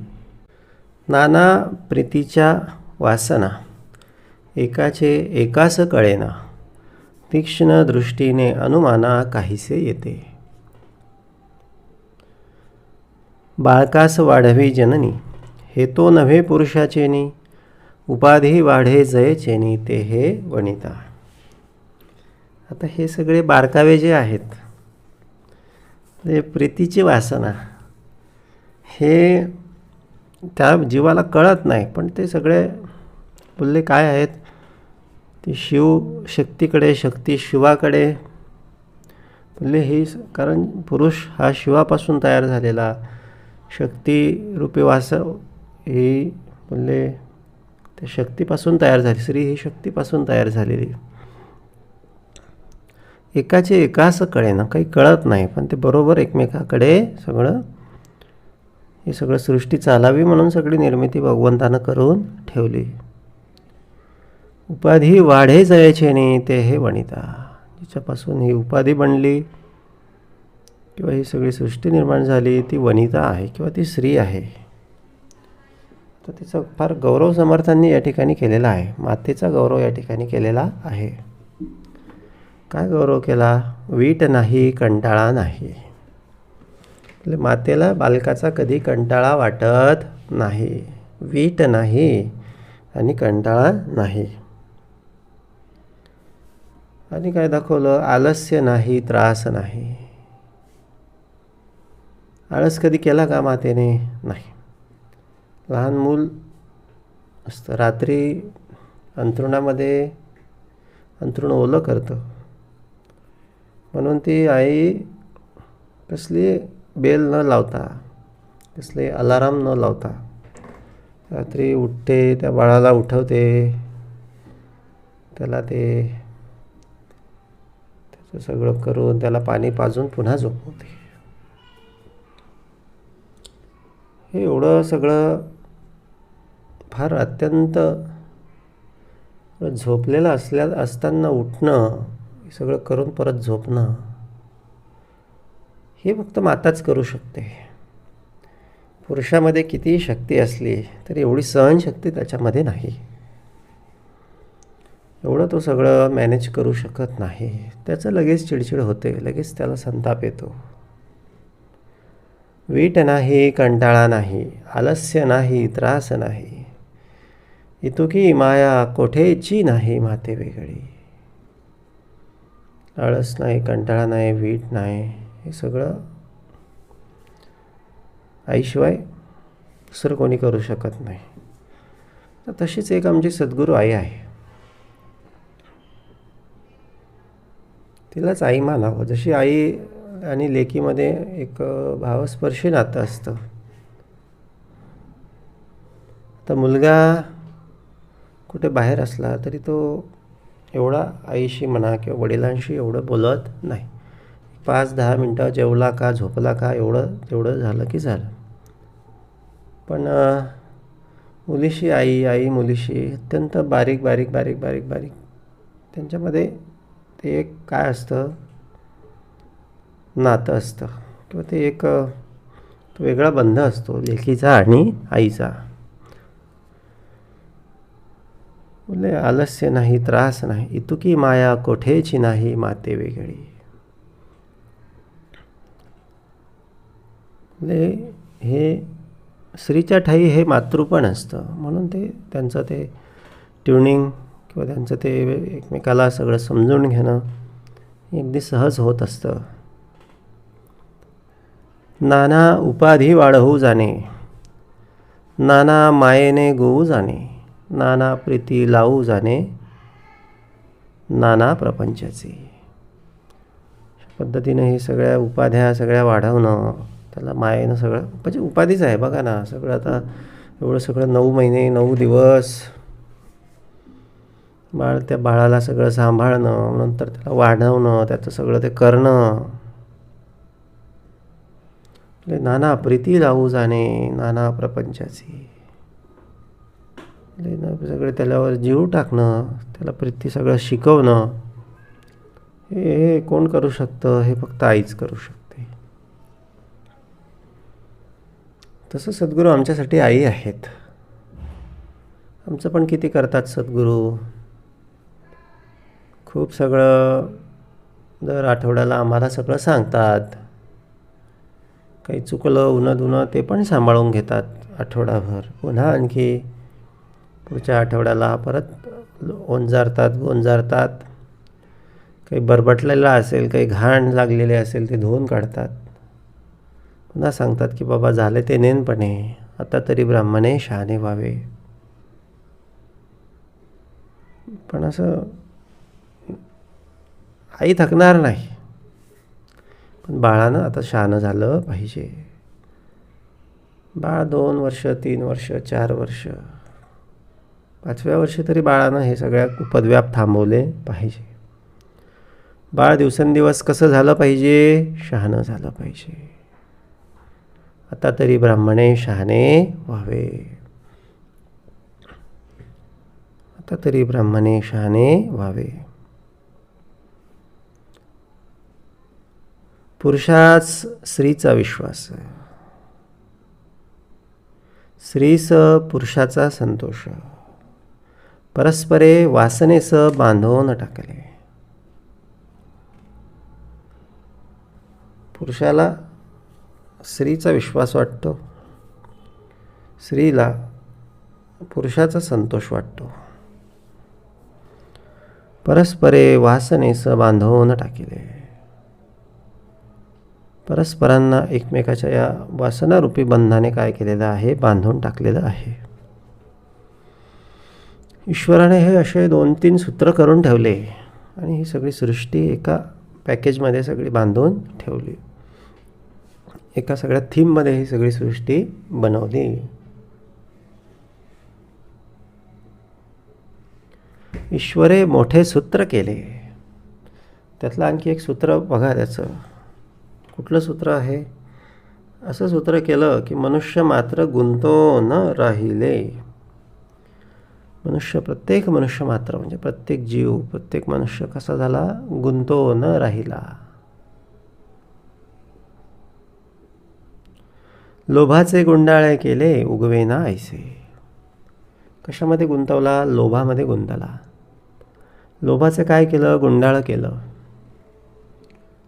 नाना प्रीतीच्या वासना, एकाचे एकास कळेना, तीक्ष्ण दृष्टीने अनुमाना काहीसे येते. बाळकास वाढवी जननी, हे तो नव्हे पुरुषाचेनी, उपाधी वाढे जयचेनी, ते हे वनिता. आता हे सगळे बारकावे जे आहेत, ते प्रीतीची वासना, हे त्या जीवाला कळत नाही, पण ते सगळे बोलले काय आहेत, ते शिवशक्तीकडे, शक्ती शिवाकडे बोलले. हे कारण पुरुष हा शिवापासून तयार झालेला, शक्ती रूपी ही बोलले त्या शक्तीपासून तयार झाली. स्त्री ही शक्तीपासून तयार झालेली. एकाचे एकास कळेना, काही कळत नाही, पण ते बरोबर एकमेकाकडे हे सगळं सृष्टी चालावी म्हणून सगळी निर्मिती भगवंतानं करून ठेवली. उपाधी वाढे जयचेनी, ते हे वनिता. जिच्यापासून ही उपाधी बनली किंवा ही सगळी सृष्टी निर्माण झाली, ती वनिता आहे किंवा ती स्त्री आहे. तर तिचा फार गौरव समर्थांनी या ठिकाणी केलेला आहे. मातेचा गौरव या ठिकाणी केलेला आहे. काय गौरव केला? वीट नाही, कंटाळा नाही. म्हणजे मातेला बालकाचा कधी कंटाळा वाटत नाही. वीट नाही आणि कंटाळा नाही. आणि काय दाखवलं? आलस्य नाही, त्रास नाही. आळस कधी केला का मातेने? नाही. लहान मूल असतं, रात्री अंथरुणामध्ये अंथरुण ओलं करतं, म्हणून ती आई कसली बेल न लावता, कसले अलाराम न लावता रात्री उठते, त्या बाळाला उठवते, त्याला त्याचं सगळं करून त्याला पाणी पाजून पुन्हा झोपवते. हे एवढं सगळं फार अत्यंत झोपलेलं असताना उठणं, हे सगळं करून परत झोपणं, हे फक्त माताच करू शकते. पुरुषामध्ये कितीही शक्ती असली तरी एवढी सहनशक्ती त्याच्यामध्ये नाही. एवढं तो सगळं मॅनेज करू शकत नाही. त्याचं लगेच चिडचिड होते, लगेच त्याला संताप येतो. वीट नाही, कंटाळा नाही, आलस्य नाही, त्रास नाही. इतुकी माया कोठेची नाही माते वेगळी. आळस नाही, कंटाळा नाही, वीट नाही, हे सगळं आईशिवाय दुसरं कोणी करू शकत नाही. तर तशीच एक आमची सद्गुरू आई आहे. तिलाच आई मानावं. जशी आई आणि लेकीमध्ये एक भावस्पर्शी नातं असतं. तर मुलगा कुठे बाहेर असला तरी तो एवढा आईशी म्हणा किंवा वडिलांशी एवढं बोलत नाही. 5-10 मिनटं जेवला का, झोपला का, तेवढं झालं की झालं. पण मुलीशी आई मुलीशी अत्यंत बारीक बारीक बारीक बारीक बारीक त्यांच्यामध्ये ते एक काय असतं, नातं असतं किंवा ते एक तो वेगळा बंध असतो लेकीचा आणि आईचा. बोले आलस्य नाही, त्रास नाही, इतुकी माया कोठेची नाही माते वेगळी. बोले हे स्त्रीच्या ठाई हे मातृपण असतं. म्हणून ते त्यांचं ते ट्युनिंग किंवा त्यांचं ते एकमेकाला सगळं समजून घेणं अगदी सहज होत असतं. नाना उपाधी वाढवू जाणे, नाना मायेने गोवू जाणे, नाना प्रीती लावू जाणे, नाना प्रपंचाचे. अशा पद्धतीने हे सगळ्या उपाध्या सगळ्या वाढवणं, त्याला मायेनं सगळं म्हणजे उपाधीच आहे. बघा ना, सगळं आता एवढं सगळं 9 महिने 9 दिवस त्या बाळाला सगळं सांभाळणं, नंतर त्याला वाढवणं, त्याचं सगळं ते करणं. नाना प्रीती लावू जाणे, नाना प्रपंचाची. सगळे त्याच्यावर जीव टाकणं, त्याला प्रीती सगळं शिकवणं, हे कोण करू शकतं? हे फक्त आईच करू शकते. तसं सद्गुरू आमच्यासाठी आई आहेत. आमचं पण किती करतात सद्गुरू. खूप सगळं दर आठवड्याला आम्हाला सगळं सांगतात. काही चुकलं उन्हा ते पण सांभाळून घेतात आठवडाभर. पुन्हा आणखी पुढच्या आठवड्याला परत गोंजारतात. काही बरबटलेलं असेल, काही घाण लागलेले असेल ते धुवून काढतात. पुन्हा सांगतात की बाबा झाले ते नेनपणे, आता तरी ब्राह्मणे शहाणे व्हावे. पण असं आई थकणार नाही. पण बाळानं आता शहाणं झालं पाहिजे. बाळ 2 वर्ष 3 वर्ष 4 वर्ष 5व्या वर्षी तरी बाळानं हे सगळ्या उपद्व्याप थांबवले पाहिजे. बाळ दिवसेंदिवस कसं झालं पाहिजे? शहाणं झालं पाहिजे. आता तरी ब्राह्मणे शहाणे व्हावे. आता तरी ब्राह्मणे शहाणे व्हावे. पुरुषास स्त्रीचा विश्वास, स्त्रीस पुरुषाचा संतोष, परस्परे वासनेस बांधून टाकले. पुरुषाला स्त्रीचा विश्वास वाटतो, स्त्रीला पुरुषाचा संतोष वाटतो. परस्परे वासनेस बांधून टाकिले. परस्परांना एकमेकाच्या या वासनारूपी बंधाने काय केलेलं आहे? बांधून टाकलेलं आहे. ईश्वराने हे असे 2-3 सूत्र करून ठेवले आणि ही सगळी सृष्टी एका पॅकेजमध्ये सगळी बांधून ठेवली. एका सगळ्या थीममध्ये ही सगळी सृष्टी बनवली. ईश्वरे मोठे सूत्र केले. त्यातलं आणखी एक सूत्र बघा. त्याचं कुठलं सूत्र आहे? असं सूत्र केलं की मनुष्य मात्र गुंतो न राहिले. प्रत्येक मनुष्य मात्र म्हणजे प्रत्येक जीव, प्रत्येक मनुष्य कसा झाला? गुंतो न राहिला. लोभाचे गुंडाळे केले उगवेना ऐसे. कशामध्ये गुंतवला? लोभामध्ये गुंतला. लोभाचं काय केलं? गुंडाळ केलं.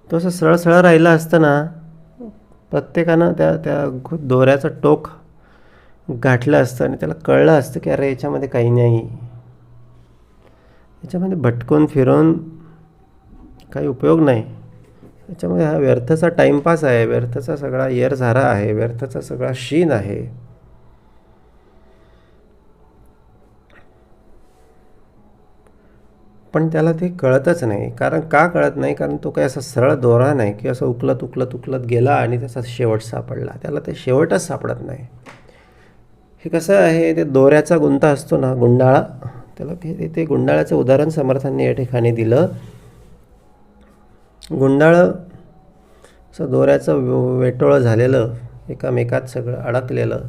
तो असं सरळ राहिलं असतं ना, प्रत्येकानं त्या दोऱ्याचं टोक गाठलं असतं आणि त्याला कळलं असतं की अरे याच्यामध्ये काही नाही, याच्यामध्ये भटकून फिरून काही उपयोग नाही, याच्यामध्ये हा व्यर्थाचा टाईमपास आहे, व्यर्थाचा सगळा येरझारा आहे, व्यर्थाचा सगळा शीन आहे. पण त्याला ते कळतच नाही. कारण का कळत नाही? कारण तो काही असा सरळ दोरा नाही की असं उकलत उकलत उकलत गेला आणि त्याचा शेवट सापडला. त्याला ते शेवटच सापडत नाही. हे कसं आहे, ते दोऱ्याचा गुंता असतो ना, गुंडाळा, त्याला ते गुंडाळाचं उदाहरण समर्थांनी या ठिकाणी दिलं. गुंडाळं असं दोऱ्याचं वेटोळं झालेलं, एकामेकात सगळं अडकलेलं.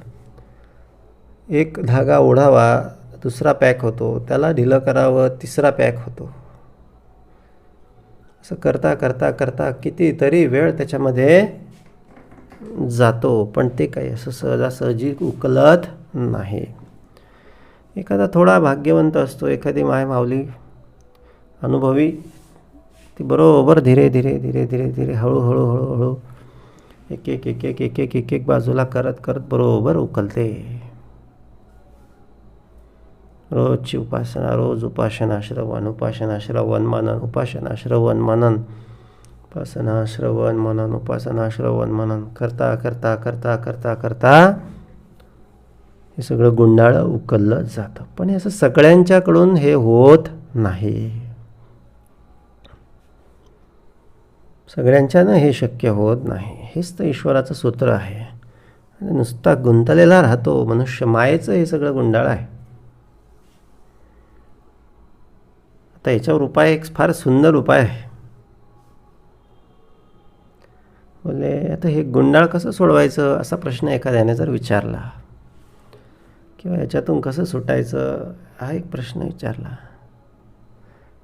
एक धागा ओढावा, दुसरा पॅक होतो, त्याला ढिलं करावं, तिसरा पॅक होतो. असं करता करता करता कितीतरी वेळ त्याच्यामध्ये जातो, पण ते काही असं सहजासहजी उकलत नाही. एखादा थोडा भाग्यवंत असतो, एखादी माय माऊली अनुभवी, ती बरोबर धीरे धीरे धीरे धीरे धीरे हळूहळू हळूहळू एक एक एक एक एक एक एक एक बाजूला करत करत बरोबर उकलते. रोजची उपासना, रोज उपासना श्रवण, उपासना श्रवण मनन, उपासना श्रवण मनन, उपासना श्रवण मनन, उपासना श्रवण मनन करता करता करता करता करता हे सगळं गुंडाळं उकललं जातं. पण हे असं सगळ्यांच्याकडून हे होत नाही. सगळ्यांच्यानं हे शक्य होत नाही. हेच तर ईश्वराचं सूत्र आहे. आणि नुसता गुंतलेला राहतो मनुष्य. मायेचं हे सगळं गुंडाळ आहे. आता याच्यावर उपाय, एक फार सुंदर उपाय आहे. बोले आता हे गुंडाळ कसं सोडवायचं असा प्रश्न एखाद्याने जर विचारला, किंवा याच्यातून कसं सुटायचं हा एक प्रश्न विचारला,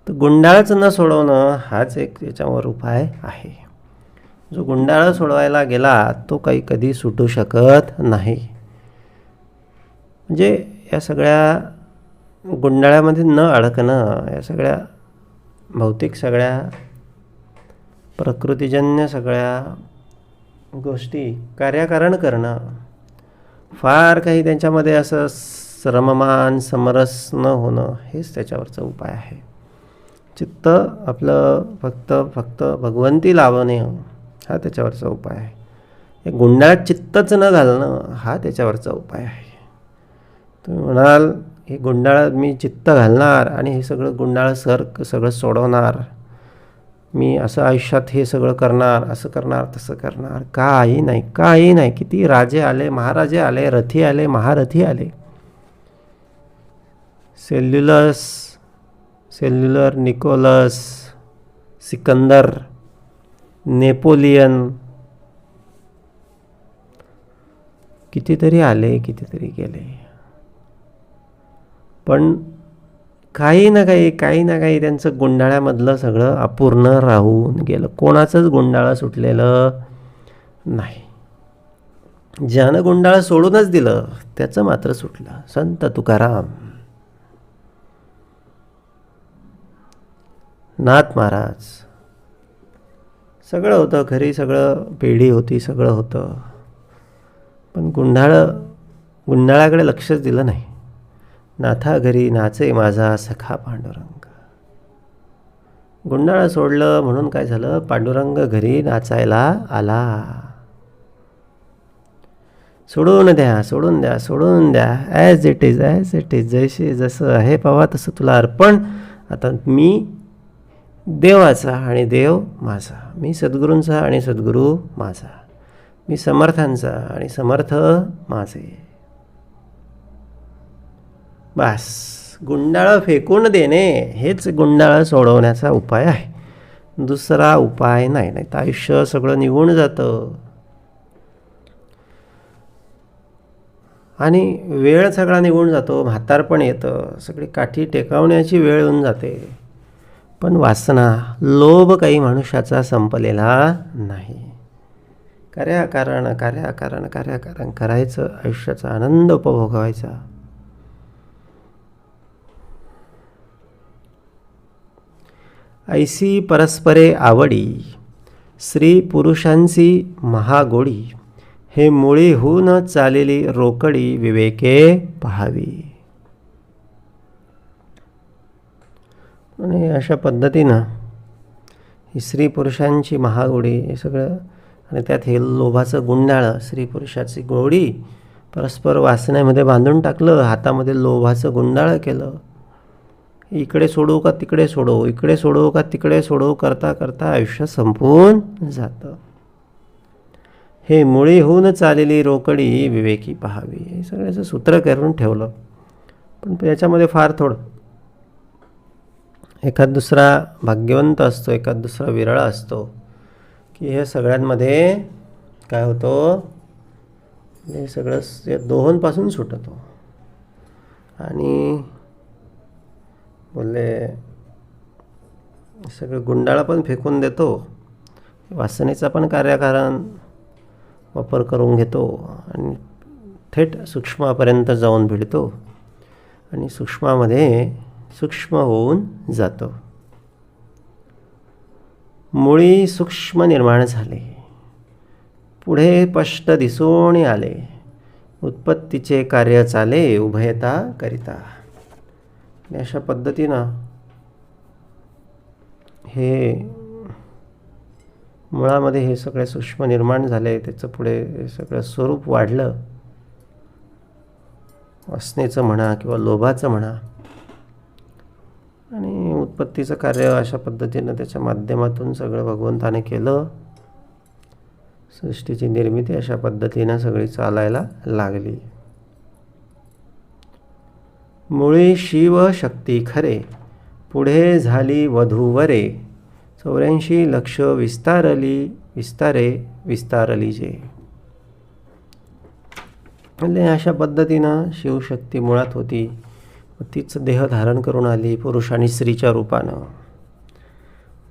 तर गुंडाळच न सोडवणं हाच एक याच्यावर उपाय आहे. जो गुंडाळ सोडवायला गेला तो काही कधी सुटू शकत नाही. म्हणजे या सगळ्या गुंडाळ्यामध्ये न अडकणं, या सगळ्या भौतिक सगळ्या प्रकृतीजन्य सगळ्या गोष्टी कार्याकारण करणं, फार काही त्यांच्यामध्ये असं रममान समरस न होणं, हेच त्याच्यावरचा उपाय आहे. चित्त आपलं फक्त भगवंती लावणे हा त्याच्यावरचा उपाय आहे. हे गुंडाळ्यात चित्तच न घालणं हा त्याच्यावरचा उपाय आहे. तुम्ही म्हणाल हे गुंडाळात मी चित्त घालणार आणि हे सगळं गुंडाळ सगळं सोडवणार, मी असं आयुष्यात हे सगळं करणार, असं करणार, तसं करणार, काही नाही, काही नाही. किती राजे आले, महाराजे आले, रथी आले, महारथी आले, सेल्युलर, निकोलस, सिकंदर, नेपोलियन, कितीतरी आले, कितीतरी गेले. पण काही ना काही त्यांचं गुंडाळ्यामधलं सगळं अपूर्ण राहून गेलं. कोणाचंच गुंडाळं सुटलेलं नाही. ज्यानं गुंडाळं सोडूनच दिलं त्याचं मात्र सुटलं. संत तुकाराम, नाथ महाराज, सगळं होतं खरी, सगळं पेढी होती, सगळं होतं, पण गुंडाळ्याकडे लक्षच दिलं नाही. नाथा घरी नाचे माझा सखा पांडुरंग. गुंडाळं सोडलं म्हणून काय झालं, पांडुरंग घरी नाचायला आला. सोडून द्या, सोडून द्या, सोडून द्या, as it is, as it is, जैसे जसं आहे पावा तसं तुला अर्पण. आता मी देवाचा आणि देव माझा, मी सद्गुरूंचा आणि सद्गुरू माझा, मी समर्थांचा आणि समर्थ माझे. बस, गुंडाळं फेकून देणे हेच गुंडाळं सोडवण्याचा उपाय आहे. दुसरा उपाय नाही. नाही तर आयुष्य सगळं निघून जातं आणि वेळ सगळा निघून जातो, म्हातारपण येतं, सगळी काठी टेकावण्याची वेळ येऊन जाते. पण वासना, लोभ काही मनुष्याचा संपलेला नाही. कार्याकारण कार्याकारण कार्याकारण करायचं, आयुष्याचा आनंद उपभोगायचा. ऐसी परस्परे आवडी, स्त्री पुरुषांची महागोडी, हे मुळी होऊन चालेली रोकडी विवेके पहावी. आणि अशा पद्धतीनं ही स्त्री पुरुषांची महागोडी हे सगळं, आणि त्यात हे लोभाचं गुंडाळं, स्त्री पुरुषाची गोडी परस्पर वासनेमध्ये बांधून टाकलं, हातामध्ये लोभाचं गुंडाळं केलं. इकडे सोडवू का तिकडे सोडवू, इकडे सोडवू का तिकडे सोडवू करता करता आयुष्य संपून जातं. हे मुळी होऊन चालेली रोकडी विवेकी पहावी, हे सगळ्याचं सूत्र करून ठेवलं. पण याच्यामध्ये फार थोडं, एखाद दुसरा भाग्यवंत असतो, एखाद दुसरा विरळा असतो की हे सगळ्यांमध्ये काय होतं, हे सगळं दोहोंपासून सुटतो. आणि बोलले सगळं गुंडाळा पण फेकून देतो, वासनेचा पण कार्यकारण वापर करून घेतो आणि थेट सूक्ष्मापर्यंत जाऊन भिडतो आणि सूक्ष्मामध्ये सूक्ष्म होऊन जातो. मुळी सूक्ष्म निर्माण झाले, पुढे स्पष्ट दिसून आले, उत्पत्तीचे कार्य चाले उभयता करिता. आणि अशा पद्धतीनं हे मुळामध्ये हे सगळे सूक्ष्म निर्माण झाले, त्याचं पुढे सगळं स्वरूप वाढलं, वासनेचं म्हणा किंवा लोभाचं म्हणा, आणि उत्पत्तीचं कार्य अशा पद्धतीनं त्याच्या माध्यमातून सगळं भगवंताने केलं. सृष्टीची निर्मिती अशा पद्धतीनं सगळी चालायला लागली. मुळी शिव शक्ती खरे, पुढे झाली वधूवरे, 84 लक्ष विस्तारली जे. म्हणजे अशा पद्धतीनं शिवशक्ती मुळात होती, तीच देह धारण करून आली पुरुष आणि स्त्रीच्या रूपानं.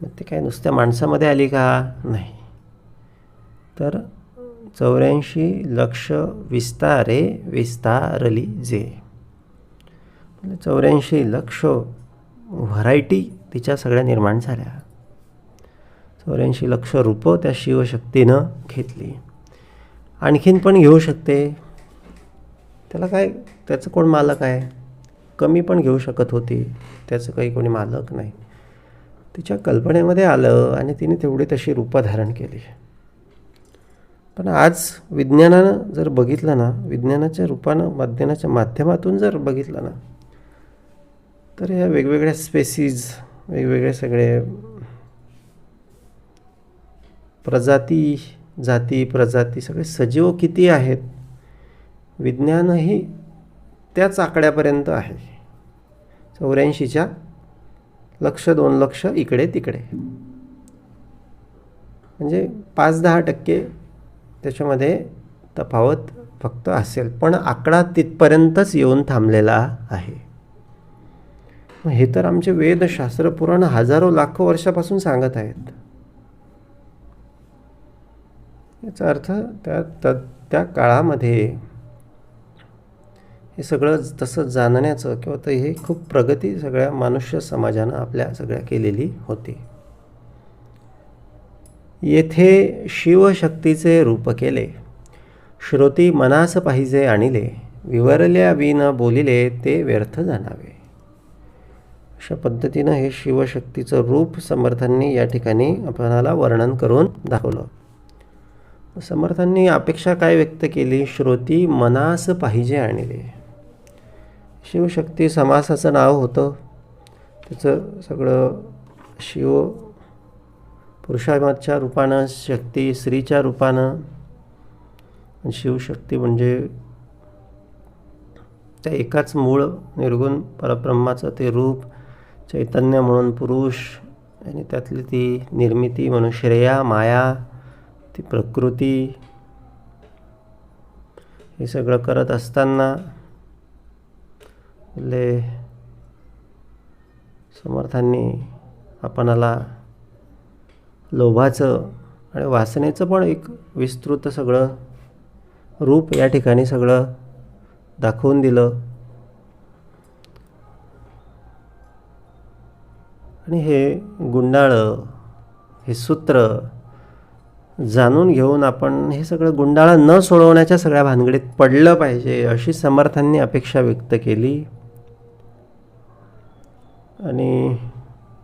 मग ते काय नुसत्या माणसामध्ये आली का? नाही, तर 84 लक्ष विस्तारली जे. 84 लक्ष व्हरायटी तिच्या सगळ्या निर्माण झाल्या. 84 लक्ष रूपं त्या शिवशक्तीनं घेतली. आणखीन पण घेऊ शकते, त्याला काय, त्याचं कोण मालक आहे? कमी पण घेऊ शकत होती, त्याचं काही कोणी मालक नाही. तिच्या कल्पनेमध्ये आलं आणि तिने तेवढी तशी रूपं धारण केली. पण आज विज्ञानानं जर बघितलं ना, विज्ञानाच्या रूपानं विज्ञानाच्या माध्यमातून जर बघितलं ना, तर या वेगवेगळ्या स्पेसीज, वेगवेगळे सगळे प्रजाती सगळे सजीव किती आहेत, विज्ञानही त्याच आकड्यापर्यंत आहे. 84च्या लक्ष 2 लक्ष इकडे तिकडे, म्हणजे 5-10% त्याच्यामध्ये तफावत फक्त असेल, पण आकडा तिथपर्यंतच येऊन थांबलेला आहे. हे तर आमचे वेद, शास्त्र, पुराण हजारो लाखो वर्षापासून सांगत आहेत. याचा अर्थ त्या काळामध्ये हे सगळं तसं जाणण्याचं किंवा तर हे खूप प्रगती सगळ्या मनुष्य समाजानं आपल्या सगळ्या केलेली होती. येथे शिवशक्तीचे रूप केले, श्रोती मनास पाहिजे आणिले, विवरल्या विन बोलिले ते व्यर्थ जाणावे. अशा पद्धतीनं हे शिवशक्तीचं रूप समर्थांनी या ठिकाणी आपणाला वर्णन करून दाखवलं. समर्थांनी अपेक्षा काय व्यक्त केली? श्रोती मनास पाहिजे आणिले. शिवशक्ती समासाचं नाव होतं, त्याचं सगळं शिव पुरुषाच्या रूपानं, शक्ती स्त्रीच्या रूपानं. शिवशक्ती म्हणजे त्या एकाच मूळ निर्गुण परब्रह्माचं ते रूप, चैतन्य म्हणून पुरुष, आणि त्यातली ती निर्मिती म्हणून श्रेया, माया, ती प्रकृती, हे सगळं करत असताना समर्थांनी आपणाला लोभाचं आणि वासनेचं पण एक विस्तृत सगळं रूप या ठिकाणी सगळं दाखवून दिलं. आणि हे गुंडाळं, हे सूत्र जाणून घेऊन आपण हे सगळं गुंडाळा न सोडवण्याच्या सगळ्या भानगडीत पडलं पाहिजे अशी समर्थांनी अपेक्षा व्यक्त केली. आणि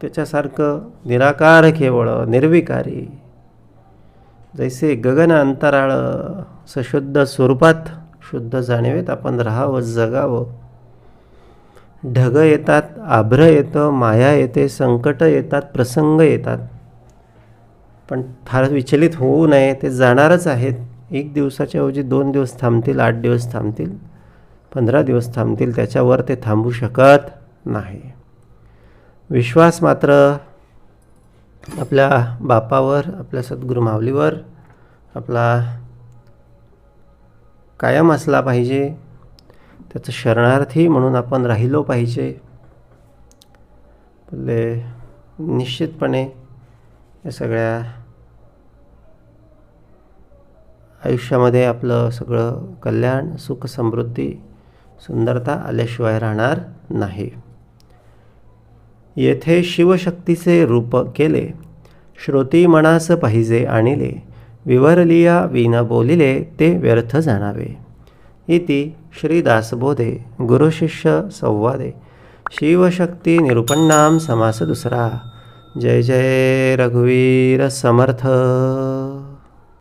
त्याच्यासारखं निराकार केवळ निर्विकारी, जैसे गगन अंतराळ सशुद्ध स्वरूपात शुद्ध जाणीवेत आपण राहावं, जगावं. ढग येतात, आभ्र येतं, माया येते, संकट येतात, प्रसंग येतात, पण फार विचलित होऊ नये. ते जाणारच आहेत. 1 दिवसाच्या ऐवजी 2 दिवस थांबतील, 8 दिवस थांबतील, 15 दिवस थांबतील, त्याच्यावर ते थांबू शकत नाही. विश्वास मात्र आपल्या बापावर, आपल्या सद्गुरू माऊलीवर आपला कायम असला पाहिजे. त्याचं शरणार्थी म्हणून आपण राहिलो पाहिजे. निश्चितपणे या सगळ्या आयुष्यामध्ये आपलं सगळं कल्याण, सुख, समृद्धी, सुंदरता आल्याशिवाय राहणार नाही. येथे शिवशक्तीचे रूप केले, श्रोती मनास पाहिजे आणिले, विवरलिया विन बोलिले ते व्यर्थ जाणावे. इति श्रीदासबोधे गुरुशिष्य संवादे शिवशक्ती निरूपण्णाम समास दुसरा. जय जय रघुवीर समर्थ.